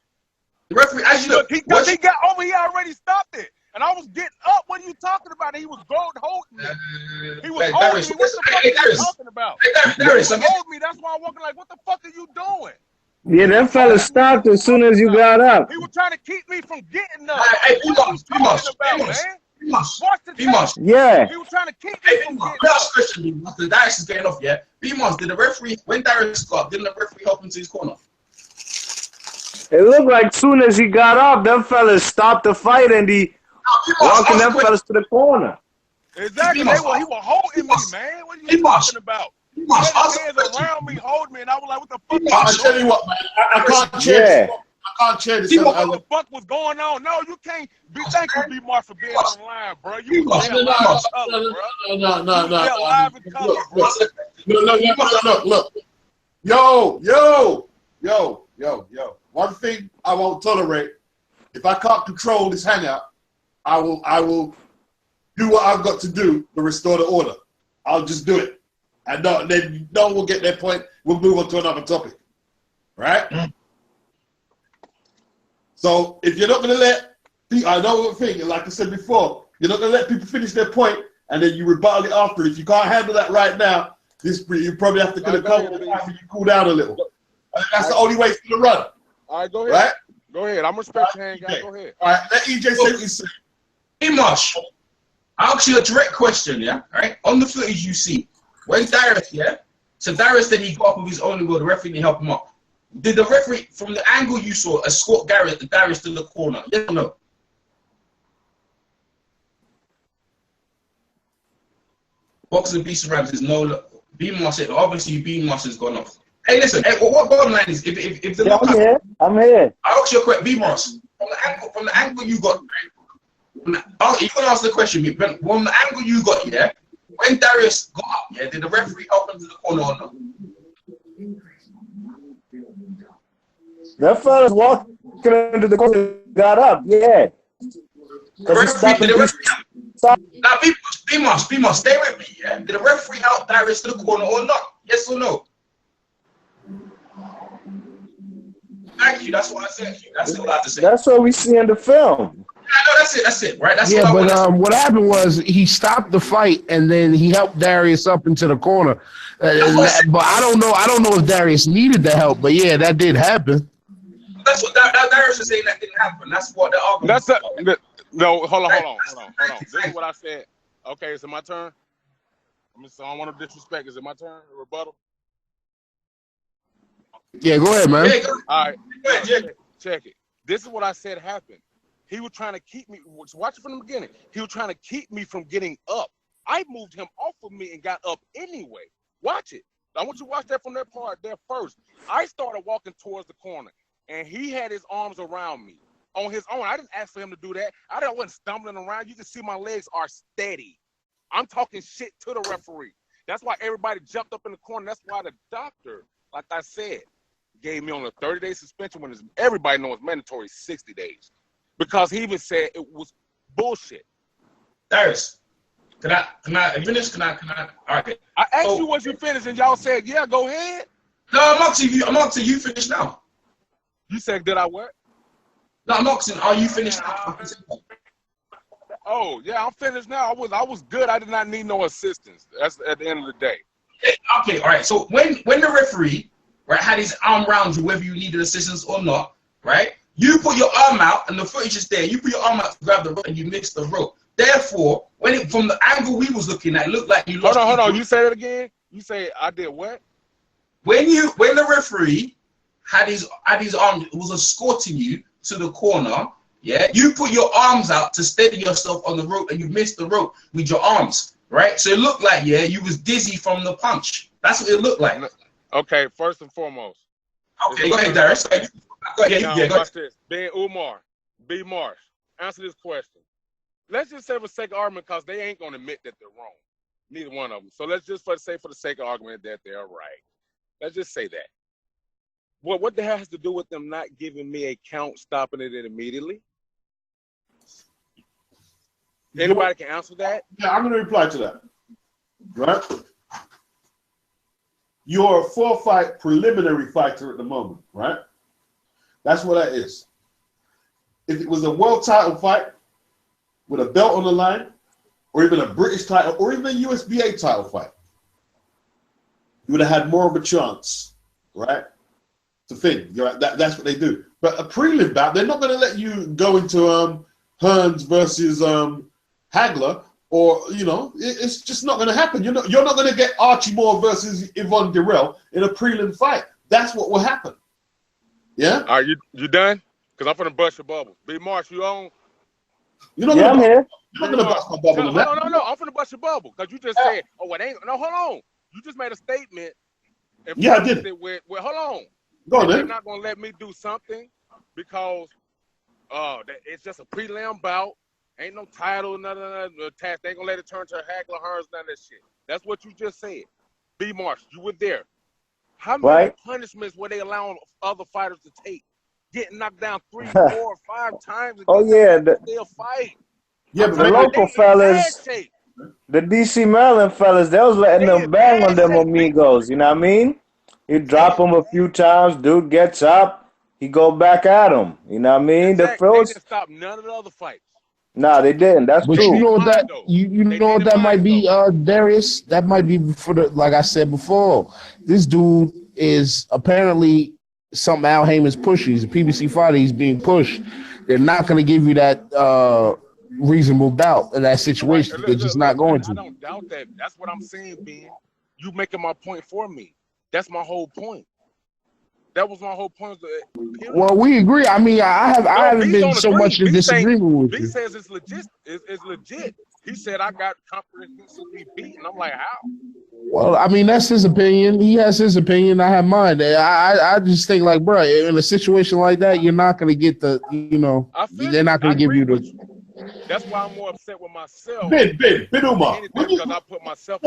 The referee, as you look, he got over. He already stopped it, and I was getting up. What are you talking about? He was holding me. He was holding me. What the fuck are you talking about? He was holding me. That's why I'm walking like, what the fuck are you doing? Yeah, that fella stopped as soon as you got up. He was trying to keep me from getting up. Hey, Be Marsh. Yeah. He was trying to keep me from getting up. Question, after Darius is getting off, yeah? B Marsh, did the referee, when Darius got up, didn't the referee help him to his corner? It looked like soon as he got up, them fellas stopped the fight and he walking them fellas to the corner. Exactly. He was holding me, man. What are you talking about? He had his hands around me, holding me, and I was like, what the fuck? I tell you what, man. I can't chair this. I can't chair this. What the fuck was going on? No, you can't. Thank you, B Marsh, for being online, bro. You live in color, bro. No. Live in color, bro. Look. Yo. One thing I won't tolerate. If I can't control this hangout, I will do what I've got to do to restore the order. I'll just do it. And then no one will get their point. We'll move on to another topic. Right? So if you're not going to let, I know one thing, like I said before, you're not going to let people finish their point and then you rebuttal it after. If you can't handle that right now, you probably have to come after you cool down a little. That's the only way it's going to run. All right, go ahead. Right? Go ahead. I'm respecting hand guy. Go ahead. All right, let EJ say what he said. Hey, Marsh, I'll ask you a direct question, yeah? All right? On the footage you see, when Darius, yeah? So Darius said he got up with his own will, the referee didn't help him up. Did the referee, from the angle you saw, escort Darius to the corner? Yes or no? Boxing Beats and Rhymes is no. B Marsh said, obviously B Marsh has gone off. Hey, listen. Hey, what bottom line is if the I'm here. I'll ask you a question. B Marsh, from the angle you got, you can ask the question. From the angle you got, yeah. When Darius got up, yeah, did the referee help him to the corner or not? That fella's walking into the corner, got up, yeah. Now, B-Moss, stay with me, yeah? Did the referee help Darius to the corner or not? Yes or no? Thank you. That's what I said. That's all I have to say. That's what we see in the film. I know that's it, right? That's yeah, but what happened was he stopped the fight and then he helped Darius up into the corner. But I don't know if Darius needed the help, but yeah, that did happen. That's what Darius is saying, that didn't happen. That's what the argument. No, hold on. This is what I said. Okay, is it my turn? I don't want to disrespect. Is it my turn? Rebuttal? Yeah, go ahead, man. Yeah, all right, go ahead, check it. This is what I said happened. He was trying to keep me. Watch it from the beginning. He was trying to keep me from getting up. I moved him off of me and got up anyway. Watch it. I want you to watch that from that part there first. I started walking towards the corner, and he had his arms around me on his own. I didn't ask for him to do that. I wasn't stumbling around. You can see my legs are steady. I'm talking shit to the referee. That's why everybody jumped up in the corner. That's why the doctor, like I said, gave me on a 30-day suspension when everybody knows mandatory 60 days. Because he even said it was bullshit. Darius, can I finish? Can I? All right. I asked you once you finished, and y'all said, "Yeah, go ahead." No, I'm asking you. Finish now. You said, "Did I what?" No, I'm asking. Are you finished now? Oh yeah, I'm finished now. I was good. I did not need no assistance. That's at the end of the day. Okay, all right. So when the referee had his arm around you, whether you needed assistance or not, right? You put your arm out, and the footage is there. You put your arm out to grab the rope, and you missed the rope. Therefore, from the angle we was looking at, it looked like you lost. Hold on. You say it again. You say I did what? When the referee had his arm, was escorting you to the corner. Yeah, you put your arms out to steady yourself on the rope, and you missed the rope with your arms, right? So it looked like you was dizzy from the punch. That's what it looked like. Okay, first and foremost. Okay, go ahead, Darius. Go ahead. Now, watch this. Ben Umar, B. Marsh, answer this question. Let's just say for the sake of argument, because they ain't going to admit that they're wrong. Neither one of them. So let's just say for the sake of argument that they're right. Let's just say that. What the hell has to do with them not giving me a count, stopping it immediately? Anybody can answer that? Yeah, I'm going to reply to that. Right? You're a 4-fight preliminary fighter at the moment, right? That's what that is. If it was a world title fight with a belt on the line, or even a British title, or even a USBA title fight, you would have had more of a chance, right? To think. That's what they do. But a prelim bout, they're not going to let you go into Hearns versus Hagler, or it's just not going to happen. You're not going to get Archie Moore versus Yvonne Durrell in a prelim fight. That's what will happen. Yeah. Are you done? Because I'm gonna bust your bubble. B. Marsh, you on? You're not gonna here. You're not gonna bust my bubble. No. I'm gonna bust your bubble because you just said, "Oh, it ain't." No, hold on. You just made a statement. Yeah, I did. Hold on. Go on, they're not gonna let me do something because it's just a prelim bout. Ain't no title, nothing attached. They ain't gonna let it turn to a Hagler, Hearns, none of that shit. That's what you just said. B. Marsh, you were there. How many punishments were they allowing other fighters to take? Getting knocked down 3, 4, or 5 times. Oh yeah, they'll fight. Yeah, but the local fellas, the DC Maryland fellas, they was letting them bang on them amigos. You know what I mean? You drop them a few times, dude gets up, he go back at him. You know what I mean? Exactly. The first, they didn't stop none of the other fights. Nah, they didn't. That's but true. You know what that you know what that might be, Darius? That might be for the, like I said before. This dude is apparently something Al Heyman's pushing. He's a PBC fighter. He's being pushed. They're not going to give you that reasonable doubt in that situation. Right. They're just not going to. I don't doubt that. That's what I'm saying, Ben. You making my point for me. That's my whole point. That was my whole point. Well, we agree. I mean, I haven't been so much in disagreement with you. He says it's legit. It's legit. He said I got comprehensively beaten. I'm like, how? Well, I mean, that's his opinion. He has his opinion. I have mine. I just think, like, bro, in a situation like that, you're not going to get the, they're not going to give you the. That's why I'm more upset with myself. Ben Umar. Because I put myself.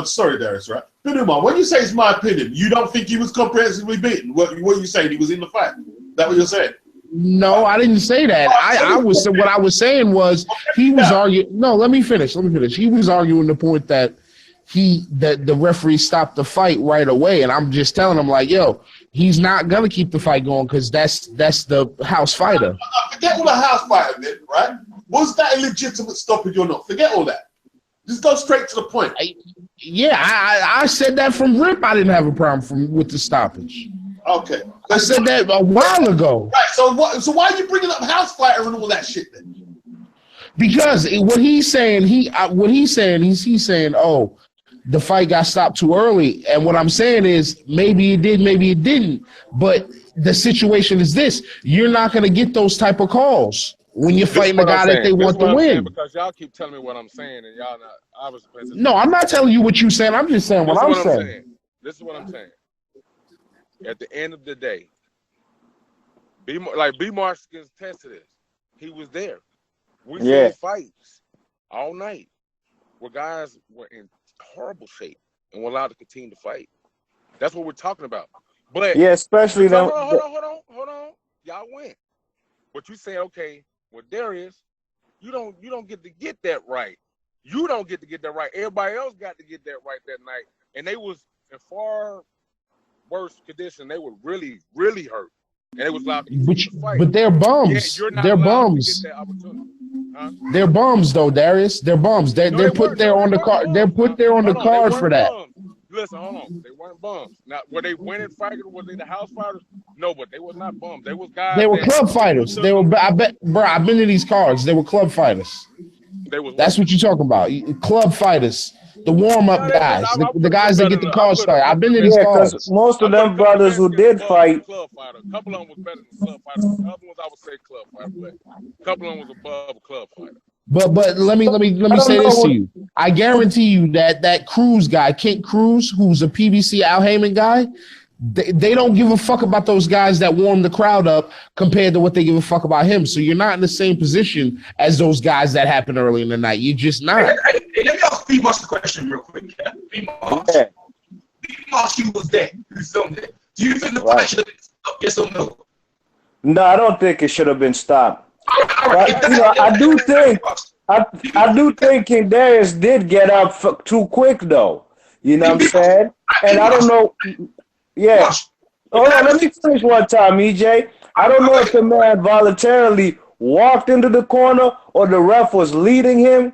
Sorry, Darius, right? Ben Umar, when you say it's my opinion, you don't think he was comprehensively beaten? What you saying? He was in the fight? That what you're saying? No, I didn't say that. What I was saying was he was arguing. No, let me finish. He was arguing the point that the referee stopped the fight right away, and I'm just telling him like, yo, he's not gonna keep the fight going because that's the house fighter. Forget all the house fighter, man, right? Was that a legitimate stoppage or not? Forget all that. Just go straight to the point. I said that from rip. I didn't have a problem with the stoppage. Okay. I said that a while ago. Right. So why are you bringing up house fighter and all that shit then? Because what he's saying, he's saying, oh, the fight got stopped too early. And what I'm saying is maybe it did, maybe it didn't. But the situation is this: you're not going to get those type of calls when you're fighting a guy that they want to win. Because y'all keep telling me what I'm saying, and y'all not. No, I'm not telling you what you're saying. I'm just saying what I'm saying. This is what I'm saying. At the end of the day, B-Marsh can attest to this. He was there. We saw fights all night where guys were in horrible shape and were allowed to continue to fight. That's what we're talking about. But yeah, especially them. Hold on. Y'all win. But you say, okay, with Darius, you don't get to get that right. You don't get to get that right. Everybody else got to get that right that night, and they was in far worse condition. They were really, really hurt, and it was allowed to fight. But they're bums. Yeah, they're bums. Huh? They're bums, though, Darius. They're bums. They're put there on the card. They're put there on the card for that. Listen, hold on. They weren't bums. Now, were they winning fighters? Were they the house fighters? No, but they was not bums. They was guys. They were club fighters. They were. I bet, bro. I've been to these cards. They were club fighters. That's what you're talking about. Club fighters. The warm-up guys, the guys that get the cards started. I've been to these cards. Because most of them brothers who did fight. Club fighter. A couple of them was better than club fighter. A couple ones I would say club fighter, but a couple of them was above a club fighter. But let me say this to you. I guarantee you that Cruz guy, Kent Cruz, who's a PBC Al Heyman guy, they don't give a fuck about those guys that warm the crowd up compared to what they give a fuck about him. So you're not in the same position as those guys that happened early in the night. You're just not. Hey, let me ask B-Moss the question real quick. B-Moss, you was there. You filmed it. Do you think the fight should have been stopped, yes or no? No, I don't think it should have been stopped. But, I do think King Darius did get up too quick, though. You know what I'm saying? And I don't know. Yeah. Hold on, let me finish one time, EJ. I don't know if the man voluntarily walked into the corner or the ref was leading him,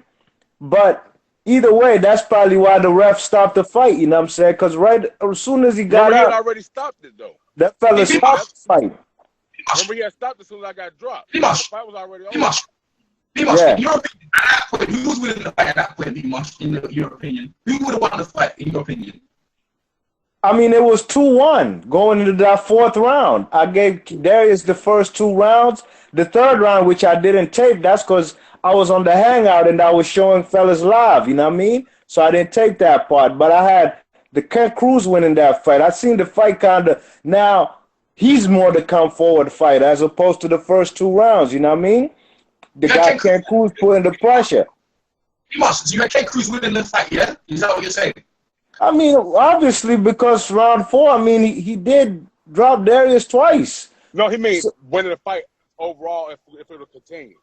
but either way, that's probably why the ref stopped the fight. You know what I'm saying? Because right as soon as he got out, he had already stopped it though. That fella stopped the fight. Remember, he had stopped as soon as I got dropped. The fight was already over. In your opinion, at that point, who was winning the fight at that point, B-Moss, in your opinion? Who would have won the fight, in your opinion? I mean, it was 2-1 going into that fourth round. I gave Darius the first 2 rounds. The third round, which I didn't tape, that's because I was on the Hangout and I was showing fellas live, you know what I mean? So I didn't take that part. But I had the Kent Cruz winning that fight. I seen the fight kind of, now he's more the come forward fight as opposed to the first 2 rounds, you know what I mean? The guy Kent Cruz putting the pressure. You got Kent Cruz winning the fight, yeah? Is that what you're saying? I mean, obviously, because round 4, I mean, he did drop Darius twice. No, he made winning the fight overall if it would continue.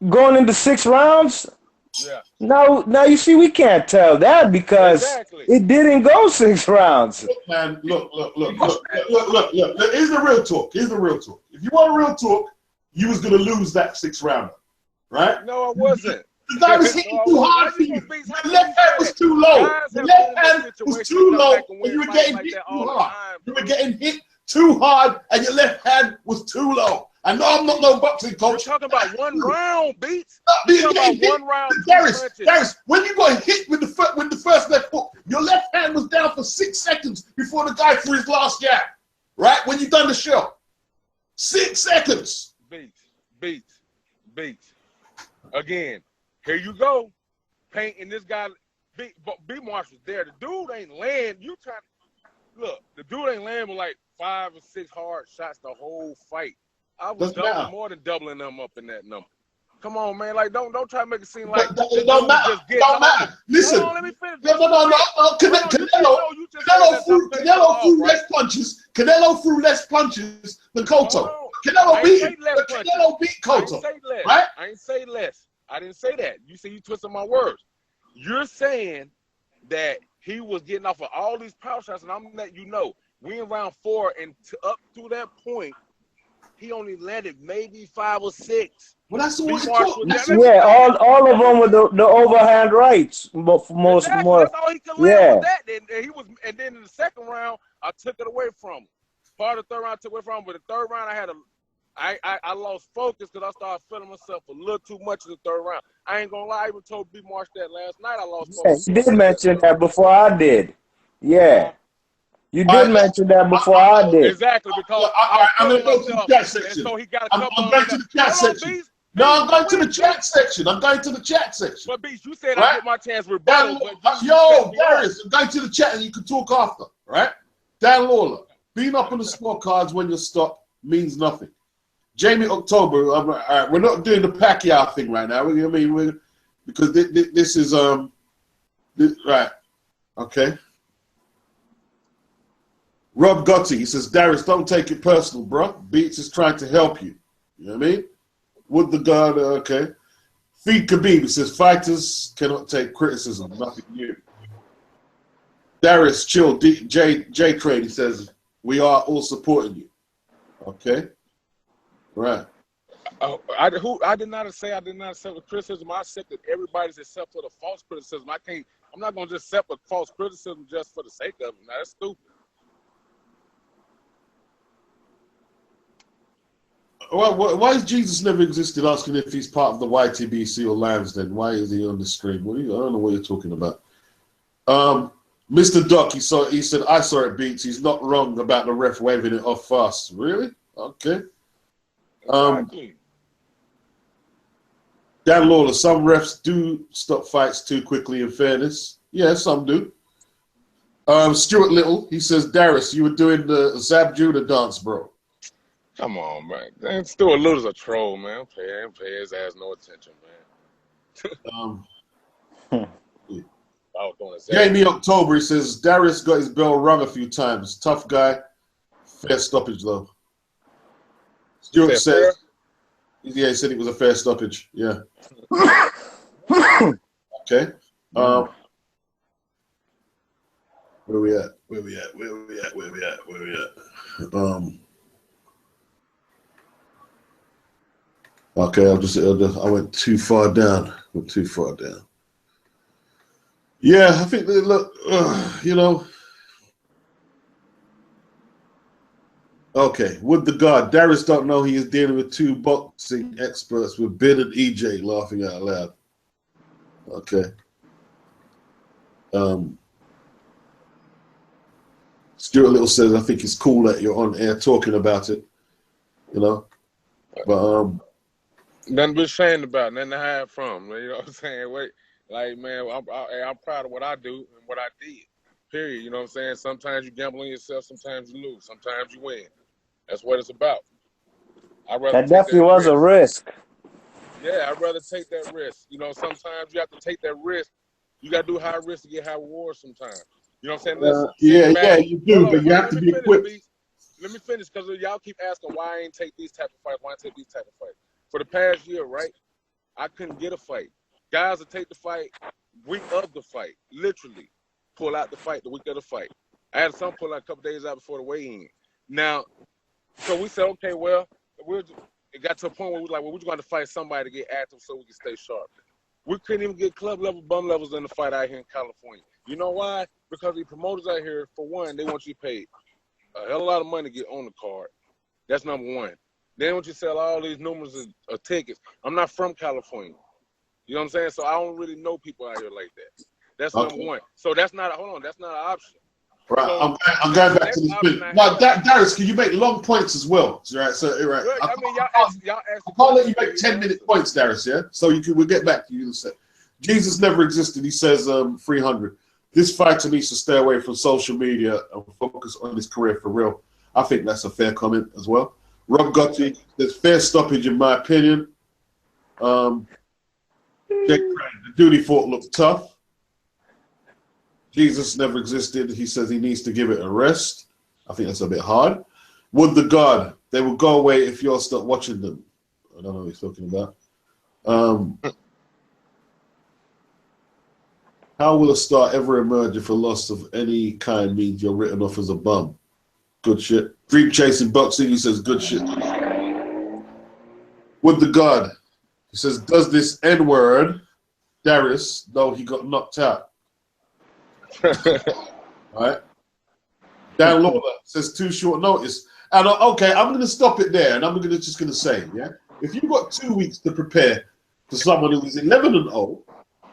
Going into 6 rounds? Yeah. Now you see, we can't tell that because it didn't go 6 rounds. Look, man, look. Here's the real talk. If you want a real talk, you was going to lose that 6th rounder, right? No, I wasn't. The guy was hitting too hard for you. The left hand was too low. The left hand was too low, and you were getting hit too hard. You were getting hit too hard, and your left hand was too low. I know I'm not no boxing coach. We're talking about 1 round, Beats. We're talking about 1 round. Darius, when you got hit with the first left hook, your left hand was down for 6 seconds before the guy threw his last jab. Right? When you done the show. 6 seconds. Beats. Again. Here you go, painting this guy. B-Marsh was there. The dude ain't land. Look, the dude ain't land with like 5 or 6 hard shots the whole fight. I was more than doubling them up in that number. Come on, man. Like, don't try to make it seem like it don't matter. It don't matter. Listen. Hold on, let me finish. No. Canelo threw less punches. Canelo threw less punches than Cotto. Canelo beat Cotto. Right? I ain't say less. I didn't say that. You see, you twisted my words. You're saying that he was getting off of all these power shots, and I'm letting you know, we in round 4, and up to that point, he only landed maybe 5 or 6. Well, that's the Yeah, all of them were the overhand rights. Most more. That's all he could land with that. And then in the second round, I took it away from him. Part of the third round I took away from him, but the third round I lost focus because I started feeling myself a little too much in the third round. I ain't gonna lie, I even told B Marsh that last night. I lost focus. You did mention that before I did. Yeah. You did mention that before I did. Exactly, because I'm going to go to the chat section. So he got I'm going to the chat section. No, I'm going to the chat section. I'm going to the chat section. But Beast, you said I get my chance with rebuttal. Yo, Darius, I'm going to the chat and you can talk after, right? Dan Lawler, being up on the scorecards when you're stopped means nothing. Jamie October, all right, we're not doing the Pacquiao thing right now. Because this is right. Okay. Rob Gotti, he says, Darius, don't take it personal, bro. Beats is trying to help you. You know what I mean? Would the guard, okay. Feed Khabib, he says, fighters cannot take criticism. Nothing new. Darius, chill. J Crane, he says, we are all supporting you. Okay. Right. I did not accept the criticism. I accepted everybody's except for the false criticism. I'm not going to just accept a false criticism just for the sake of it. Now, that's stupid. Why is Jesus never existed asking if he's part of the YTBC or Lions then? Why is he on the screen? I don't know what you're talking about. Mr. Doc, he said, I saw it, Beats. He's not wrong about the ref waving it off fast. Really? Okay. Exactly. Dan Lawler, some refs do stop fights too quickly in fairness. Yeah, some do. Stuart Little, he says, Darius, you were doing the Zab Judah dance, bro. Come on, man. Stuart Little's a troll, man. Pay his ass no attention, man. Jamie October, he says, Darius got his bell rung a few times. Tough guy. Fair stoppage, though. Stuart says, yeah, he said it was a fair stoppage. Yeah. Okay. Where we at? Okay, I went too far down. Yeah, I think they look, you know. Okay, with the guard, Darius don't know he is dealing with 2 boxing experts with Ben and EJ laughing out loud. Okay. Stuart Little says, I think it's cool that you're on air talking about it, you know. But nothing to be ashamed about, nothing to hide from. You know what I'm saying? Like, man, I'm proud of what I do and what I did. Period. You know what I'm saying? Sometimes you gamble on yourself, sometimes you lose, sometimes you win. That's what it's about. That definitely was a risk. Yeah, I'd rather take that risk. You know, sometimes you have to take that risk. You got to do high risk to get high rewards sometimes. You know what I'm saying? Yeah, you do, but you have to be equipped. Let me finish, because y'all keep asking why I ain't take these type of fights, why I take these type of fights. For the past year, right, I couldn't get a fight. Guys would take the fight week of the fight, literally pull out the fight the week of the fight. I had some pull out a couple days out before the weigh-in. Now, so we said, okay, well, it got to a point where we were like, well, we're going to fight somebody to get active so we can stay sharp. We couldn't even get club level, bum levels in the fight out here in California. You know why? Because the promoters out here, for one, they want you paid a hell of a lot of money to get on the card. That's number one. They want you to sell all these numbers of tickets. I'm not from California. You know what I'm saying? So I don't really know people out here like that. That's number one. So that's not that's not an option. Right. So, I'm going back to this thing. Now, Darius, can you make long points as well? Right. So, right. Good. I mean, y'all ask I can't let you make 10-minute points, Darius. Yeah. So we'll get back to you in a sec. Jesus never existed. He says 300. This fighter needs to stay away from social media and focus on his career for real. I think that's a fair comment as well. Rob Gotti, there's fair stoppage in my opinion. The dude he fought looked tough. Jesus never existed. He says he needs to give it a rest. I think that's a bit hard. Would the God, they will go away if you'll stop watching them. I don't know what he's talking about. How will a star ever emerge if a loss of any kind means you're written off as a bum? Good shit. Dream chasing boxing, he says good shit. Would the God, he says, does this N-word, Darius, know he got knocked out? Right? Dan Lawler says too short notice. And okay, I'm going to stop it there, and I'm just going to say, yeah, if you've got 2 weeks to prepare for someone who is 11-0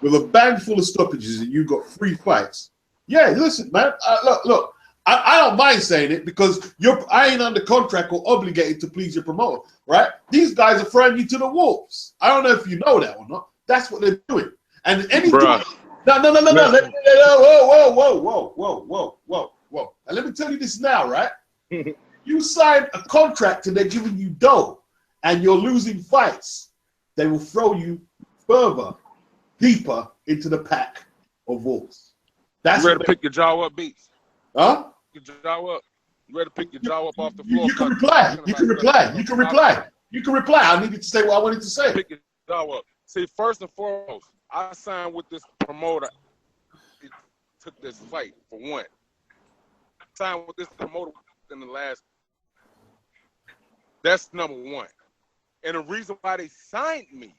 with a bag full of stoppages and you got 3 fights, yeah, listen, man, look, I don't mind saying it because I ain't under contract or obligated to please your promoter, right? These guys are throwing you to the wolves. I don't know if you know that or not. That's what they're doing. And any no. Whoa. And let me tell you this now, right? You sign a contract and they're giving you dough and you're losing fights. They will throw you further, deeper into the pack of wolves. That's you ready to pick your jaw up, Beats? Huh? Your jaw up. You ready to pick your jaw up off the floor? You can reply. You can reply. I needed to say what I wanted to say. Pick your jaw up. See, first and foremost, I signed with this promoter. He took this fight for one. I signed with this promoter in the last. That's number one. And the reason why they signed me,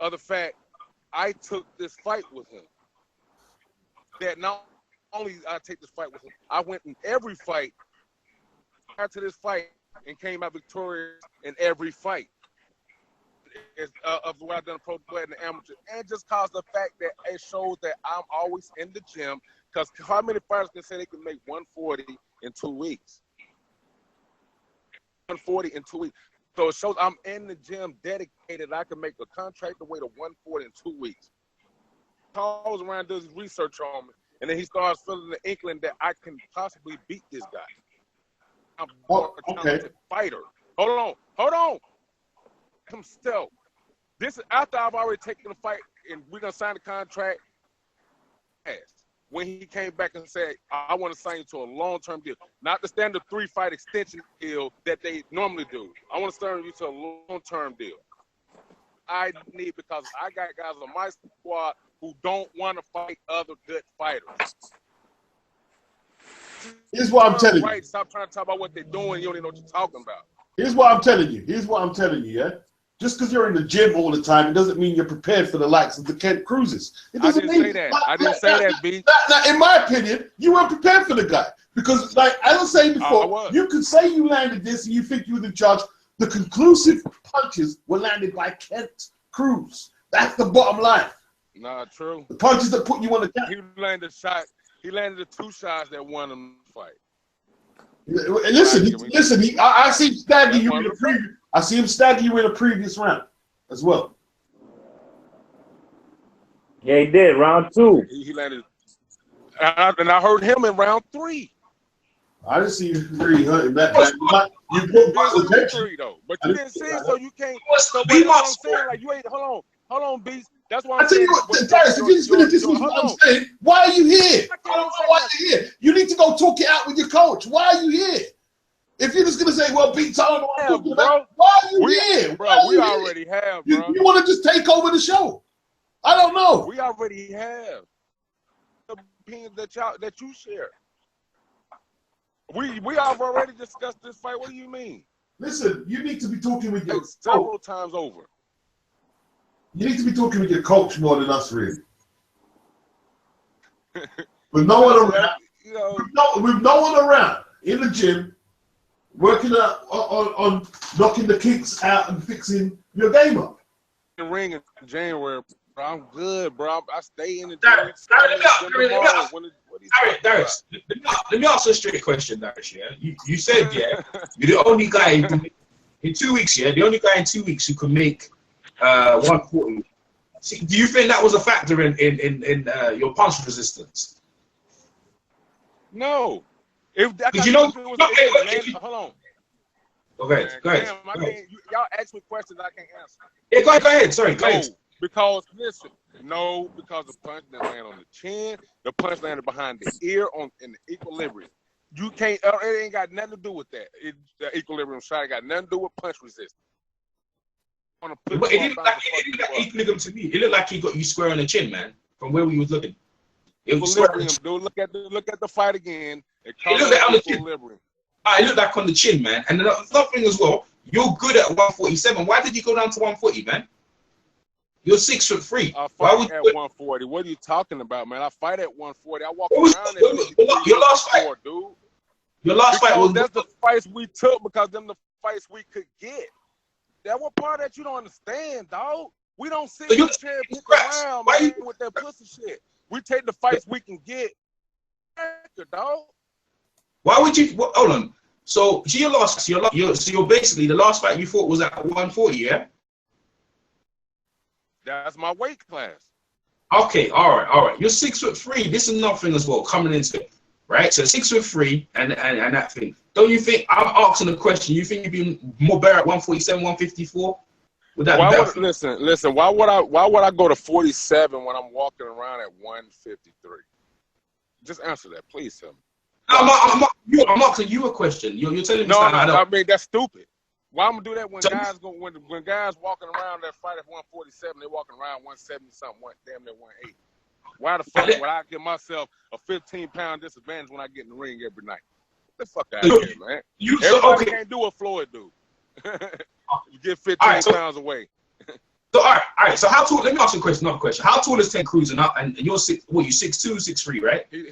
other fact, I took this fight with him. That not only I take this fight with him, I went in every fight prior to this fight and came out victorious in every fight of the way I've done pro and the amateur. And just cause the fact that it shows that I'm always in the gym. Because how many fighters can say they can make 140 in 2 weeks? 140 in 2 weeks. So it shows I'm in the gym dedicated. I can make a contract away to 140 in 2 weeks. Calls around, does research on me, and then he starts feeling the inkling that I can possibly beat this guy. I'm a talented fighter. Hold on. Himself. This is after I've already taken the fight and we're gonna sign the contract. When he came back and said, I want to sign you to a long-term deal, not the standard 3-fight extension deal that they normally do. I want to sign you to a long-term deal. I need, because I got guys on my squad who don't want to fight other good fighters. Here's what I'm telling you. Stop trying to talk about what they're doing. You don't even know what you're talking about. Here's what I'm telling you. Yeah. Just because you're in the gym all the time, it doesn't mean you're prepared for the likes of the Kent Cruises. It doesn't mean say that. I didn't say that, B. In my opinion, you weren't prepared for the guy. Because, like I was saying before, you could say you landed this and you think you were the judge. The conclusive punches were landed by Kent Cruz. That's the bottom line. Nah, true. The punches that put you on the count. He landed the 2 shots that won him the fight. Listen. I see him stagger you in the previous. I see him stagger you in a previous round as well. Yeah, he did. Round 2. He landed, and I heard him in round 3. I didn't see you really hurting that bad. You broke my attention. But you didn't see it, so you can't. So what I'm saying, like, you ain't. Hold on, Beast. That's why I'm saying. Darius, if you just finish this, what I'm saying. Why are you here? I don't know why you're here. You need to go talk it out with your coach. Why are you here? If you're just gonna say, "Well, Beats, I don't know what I'm talking about," why are you here? Bro, we already have, bro. You want to just take over the show? I don't know. We already have the opinions that you share. We have already discussed this fight. What do you mean? Listen, you need to be talking with your several times over. You need to be talking with your coach more than us, really. With no one around, with no one around in the gym, working on knocking the kinks out and fixing your game up. The ring in January, bro. I'm good, bro. I stay in the Darius, let me ask you a straight question, Darius. Yeah, you said you're the only guy in 2 weeks. Yeah, the only guy in 2 weeks who can make 140. See, do you think that was a factor in your punch resistance? No. If that hold on. Okay, go ahead. Damn, y'all ask me questions I can't answer. Yeah, go ahead. Sorry, go ahead. Because listen, because the punch didn't land on the chin, the punch landed behind the ear in the equilibrium. You can't. It ain't got nothing to do with that. The equilibrium shot got nothing to do with punch resistance. But it didn't look like equilibrium to me. It looked like he got you square on the chin, man. From where we was looking, it was equilibrium. Dude, look at the fight again. It looked like on the chin. It looked like on the chin, man. And another thing as well, you're good at 147. Why did you go down to 140, man? You're 6'3". I fight at 140. What are you talking about, man? I fight at 140. I walk around at your last fight, dude. Your last fight was that's the fights we took because them the fights we could get. That what part that you don't understand, dog. We don't sit in the chair and pick around, man, with that pussy shit. We take the fights we can get, dog. Why would you? Hold on. So you're basically the last fight you fought was at 140, yeah? That's my weight class. Okay, all right. You're 6'3". This is nothing as well coming into it, right? So 6'3" and that thing. Don't you think? I'm asking a question. You think you'd be more better at 147, 154? Listen. Why would I go to 47 when I'm walking around at 153? Just answer that, please, tell me. I'm asking you a question. You're telling me something. I mean that's stupid. Why I'm gonna do that when guys walking around that fight at 147, they walking around 170 something, damn near 180. Why the fuck would I give myself a 15-pound disadvantage when I get in the ring every night? Get the fuck out of here, man. Everybody can't do what Floyd do. You get 15 pounds away. So all right. So how tall? Let me ask you another question. How tall is Ted Cruz? And you're 6'2", 6'3", right? He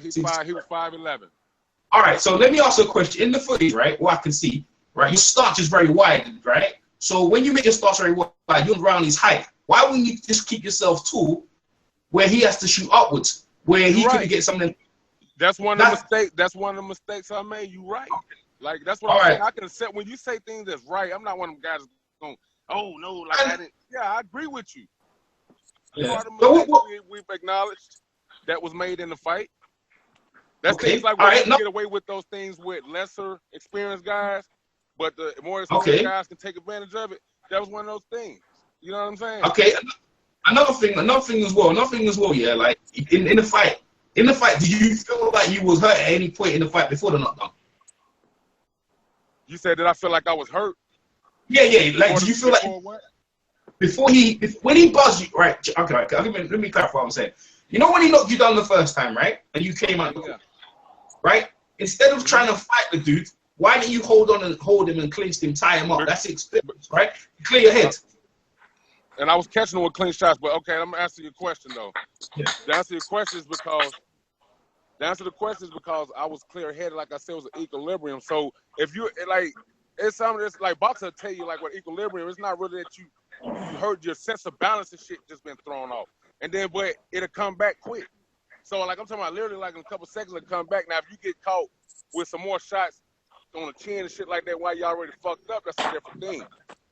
was 5'11". All right. So let me ask you a question. In the footage, right, what I can see. Right, your starch is very wide, right? So when you make your starch very wide, you're around his height. Why wouldn't you just keep yourself tall, where he has to shoot upwards, where he can get something? That's one of the mistakes. That's one of the mistakes I made. You right? Like that's what I'm saying. I can accept when you say things that's right. I'm not one of them guys going, oh no, like I didn't. Yeah, I agree with you. Yeah. We've acknowledged that was made in the fight. That's things like we get away with those things with lesser experienced guys. But the more experienced guys can take advantage of it. That was one of those things. You know what I'm saying? Okay. Another thing as well. Yeah, like in the fight, did you feel like you was hurt at any point in the fight before the knockdown? You said that I feel like I was hurt. Yeah. Like, did you feel like when he buzzed you? Right. Okay. Let me clarify what I'm saying. You know when he knocked you down the first time, right? And you came out, right? Instead of trying to fight the dude. Why didn't you hold him and clinch him, tie him up? That's experience, right? Clear your head. And I was catching him with clean shots, but okay, I'm gonna answer your question though. Yeah. The answer to the question is because I was clear-headed, like I said, it was an equilibrium. So if you it's something that's like boxer tell you like what equilibrium. It's not really that you hurt your sense of balance and shit just been thrown off, and then but it'll come back quick. So like I'm talking about literally like in a couple seconds it'll come back. Now if you get caught with some more shots on the chin and shit like that while you already fucked up, that's a different thing.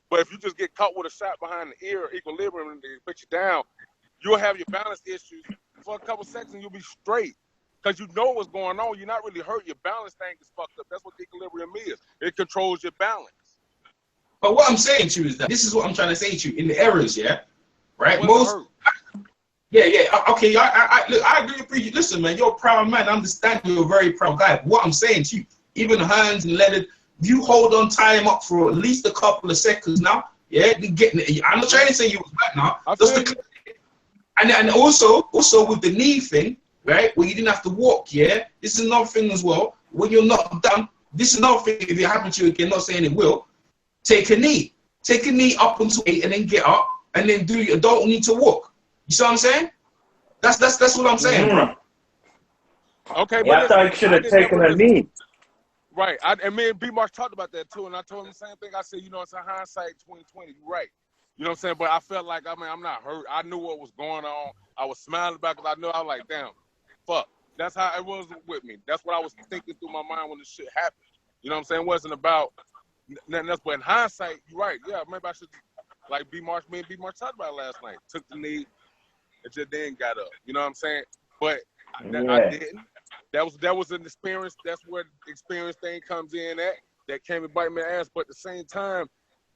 But if you just get caught with a shot behind the ear, equilibrium, and they put you down, you'll have your balance issues for a couple seconds and you'll be straight. Because you know what's going on. You're not really hurt. Your balance thing is fucked up. That's what the equilibrium is. It controls your balance. But what I'm saying to you is that this is what I'm trying to say to you. In the errors, yeah? Right? Okay, I agree with you. Listen, man, you're a proud man. I understand you're a very proud guy. What I'm saying to you, even hands and leather, you hold on, tie him up for at least a couple of seconds now. Yeah, I'm not trying to say you was back now. And also with the knee thing, right? Where you didn't have to walk. Yeah, this is another thing as well. When you're knocked down, this is another thing. If it happens to you again, not saying it will, take a knee up until 8 and then get up and then you don't need to walk. You see what I'm saying? That's what I'm saying, bro. Okay, yeah, I thought you should have taken a knee. Right, and me and B-Mark talked about that too, and I told him the same thing. I said, it's a hindsight 2020. You're right. You know what I'm saying? But I felt like, I'm not hurt. I knew what was going on. I was smiling about it because I knew. I was like, damn, fuck. That's how it was with me. That's what I was thinking through my mind when this shit happened. You know what I'm saying? It wasn't about nothing else. But in hindsight, you're right. Yeah, maybe I should, like B-Mark, me and B-Mark talked about it last night. Took the knee and just then got up. You know what I'm saying? But I didn't. That was an experience. That's where the experience thing comes in at. that came and bite me in the ass. But at the same time,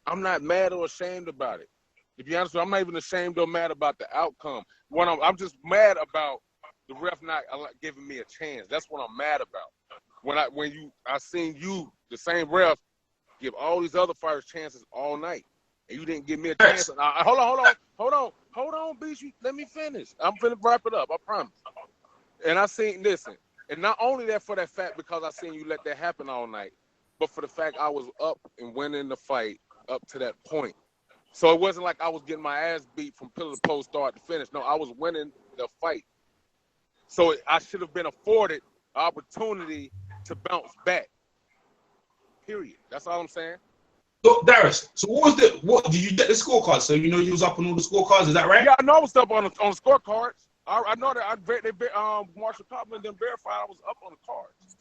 I'm not mad or ashamed about it. To be honest with you, I'm not even ashamed or mad about the outcome. I'm just mad about the ref not giving me a chance. That's what I'm mad about. I seen you, the same ref, give all these other fighters chances all night, and you didn't give me a chance. Hold on, Beach. Let me finish. I'm finna wrap it up. I promise. And I seen, listen, and not only that for that fact because I seen you let that happen all night, but for the fact I was up and winning the fight up to that point. So it wasn't like I was getting my ass beat from pillar to post start to finish. No, I was winning the fight. So I should have been afforded an opportunity to bounce back. Period. That's all I'm saying. So, Darius, so what did you get the scorecards? So you know you was up on all the scorecards, is that right? Yeah, I know I was up on the scorecards. I know that Marshall Copeland then verified I was up on the cards.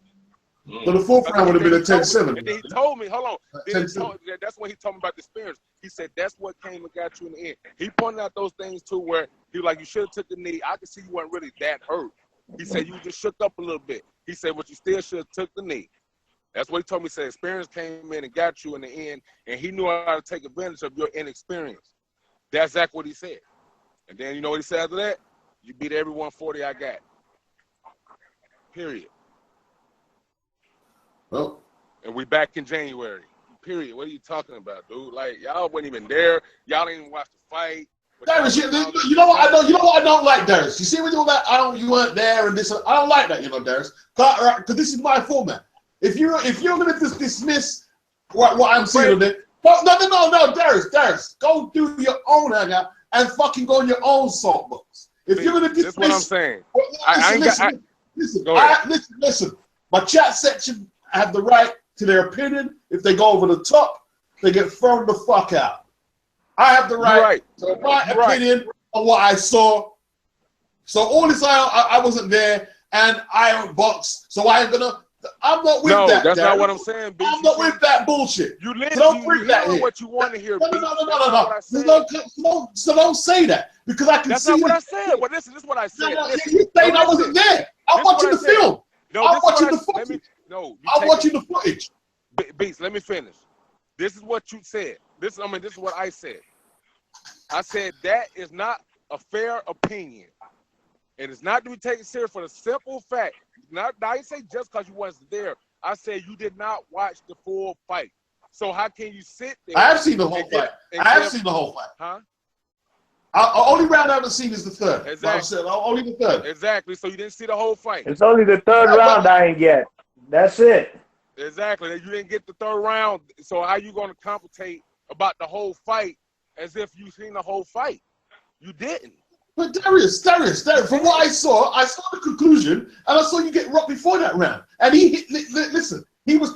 So the fourth round would have been a 10-7. And then he told me, hold on. That's when he told me about the experience. He said that's what came and got you in the end. He pointed out those things too where he was like, you should have took the knee. I could see you weren't really that hurt. He said you just shook up a little bit. He said, but you still should have took the knee. That's what he told me. He said experience came in and got you in the end, and he knew how to take advantage of your inexperience. That's exactly what he said. And then you know what he said after that? You beat every 140 I got. Period. Well, and we back in January. Period. What are you talking about, dude? Like y'all wasn't even there. Y'all didn't even watch the fight. Darius, you know what I know. You know what I don't like, Darius. You see when you're like, you weren't there and this. I don't like that, you know, Darius. Because this is my format. If you're gonna just dismiss what I'm saying on it, no, Darius, go do your own hangout and fucking go on your own soapbox. If you're gonna dismiss, that's what I'm saying. Listen. My chat section have the right to their opinion. If they go over the top, they get thrown the fuck out. I have the right to my opinion on what I saw. So all this I wasn't there, and I don't box, so I'm not with that. No, that's not what I'm saying, B. I'm not with that bullshit. You listen. So don't bring that what you want to hear, No. So don't say that because I can that's see. That's not what I said. Well, listen, this is what I said. You saying I wasn't there? I'm watching the film. No, I'm watching the footage. I'm watching the footage. Beats, let me finish. This is what you said. This is what I said. I said that is not a fair opinion. And it's not to be taken serious for the simple fact. I didn't say just because you wasn't there. I said you did not watch the full fight. So how can you sit there? I have seen the whole fight. Seen the whole fight. Huh? Only round I haven't seen is the third. Exactly. Only the third. Exactly. So you didn't see the whole fight. It's only the third round I ain't get. That's it. Exactly. You didn't get the third round. So how you going to compensate about the whole fight as if you seen the whole fight? You didn't. But Darius, from what I saw the conclusion, and I saw you get rocked before that round. And he was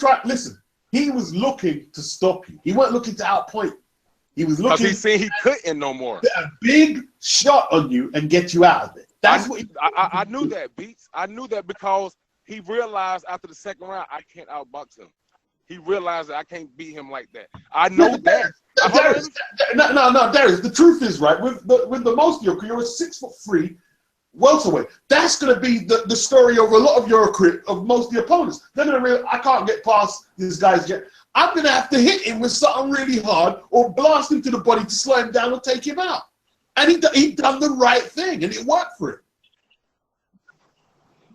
looking to stop you. He wasn't looking to outpoint. He was looking. Because he said he couldn't no more. A big shot on you and get you out of it. That's what I knew that, Beats. I knew that because he realized after the second round, I can't outbox him. He realized that I can't beat him like that. I know that. Darius, the truth is, right, with the most of your career, you're a 6'3" welterweight. That's going to be the story of a lot of most of the opponents. They're going to realize, I can't get past these guys yet. I'm going to have to hit him with something really hard or blast him to the body to slow him down or take him out. And he done the right thing, and it worked for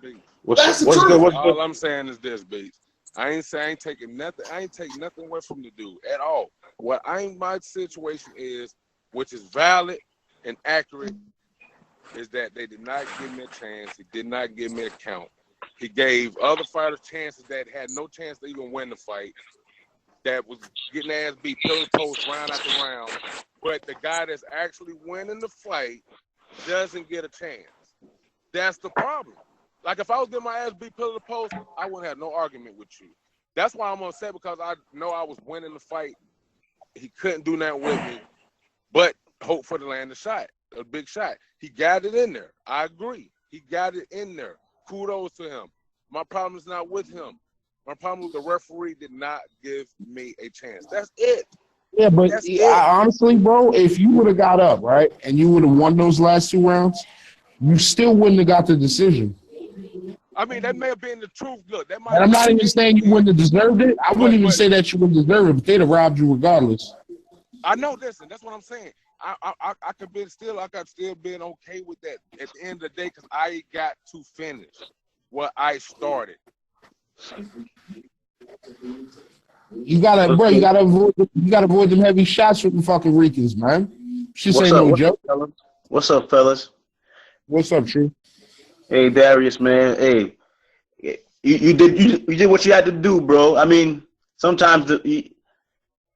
him. That's the truth. All I'm saying is this, Beats. I ain't taking nothing. I ain't taking nothing away from the dude at all. My situation is, which is valid and accurate, is that they did not give me a chance. He did not give me a count. He gave other fighters chances that had no chance to even win the fight. That was getting ass beat pillar to post round after round. But the guy that's actually winning the fight doesn't get a chance. That's the problem. Like if I was getting my ass beat pillar to post, I wouldn't have no argument with you. That's why I'm upset because I know I was winning the fight. He couldn't do nothing with me, but hope for the land a big shot. He got it in there. I agree. He got it in there. Kudos to him. My problem is not with him. My problem with the referee did not give me a chance. That's it. Yeah, but honestly, bro, if you would have got up, right, and you would have won those last 2 rounds, you still wouldn't have got the decision. I mean, that may have been the truth. Look, that might. And I'm not even saying you wouldn't have deserved it. I wouldn't even say that you wouldn't deserve it, but they'd have robbed you regardless. I know. Listen, that's what I'm saying. I could be still. I could still been okay with that at the end of the day because I got to finish what I started. You gotta, bro. You gotta avoid them heavy shots from the fucking Ricans, man. Shit ain't no joke. What's up, fellas? What's up, True? Hey, Darius, man. Hey, you did what you had to do, bro. I mean, sometimes the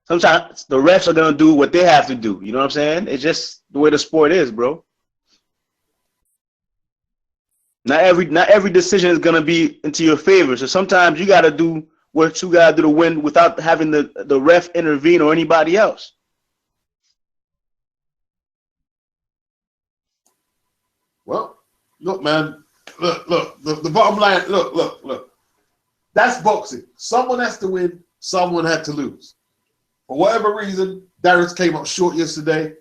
refs are gonna do what they have to do. You know what I'm saying? It's just the way the sport is, bro. Not every decision is gonna be into your favor. So sometimes you gotta do what you gotta do to win without having the ref intervene or anybody else. Well, look, man. Look. The bottom line. Look. That's boxing. Someone has to win. Someone had to lose. For whatever reason, Darius came up short yesterday.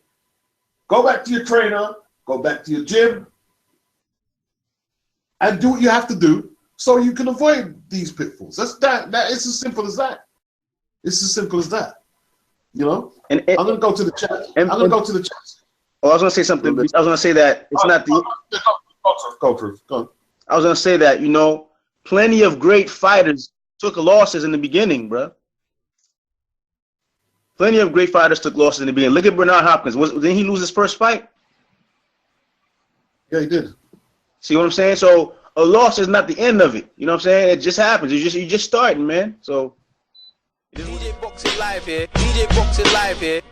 Go back to your trainer. Go back to your gym. And do what you have to do so you can avoid these pitfalls. That it's as simple as that. It's as simple as that. You know? I'm gonna go to the chat. I'm gonna go to the chat. Oh, I was gonna say something. I was gonna say that it's not the. Go on. I was gonna say that, you know, plenty of great fighters took losses in the beginning, bro. Plenty of great fighters took losses in the beginning. Look at Bernard Hopkins. Didn't he lose his first fight? Yeah, he did. See what I'm saying? So a loss is not the end of it. You know what I'm saying? It just happens. You just starting, man. So DJ Boxing Live here. DJ Boxing Live here.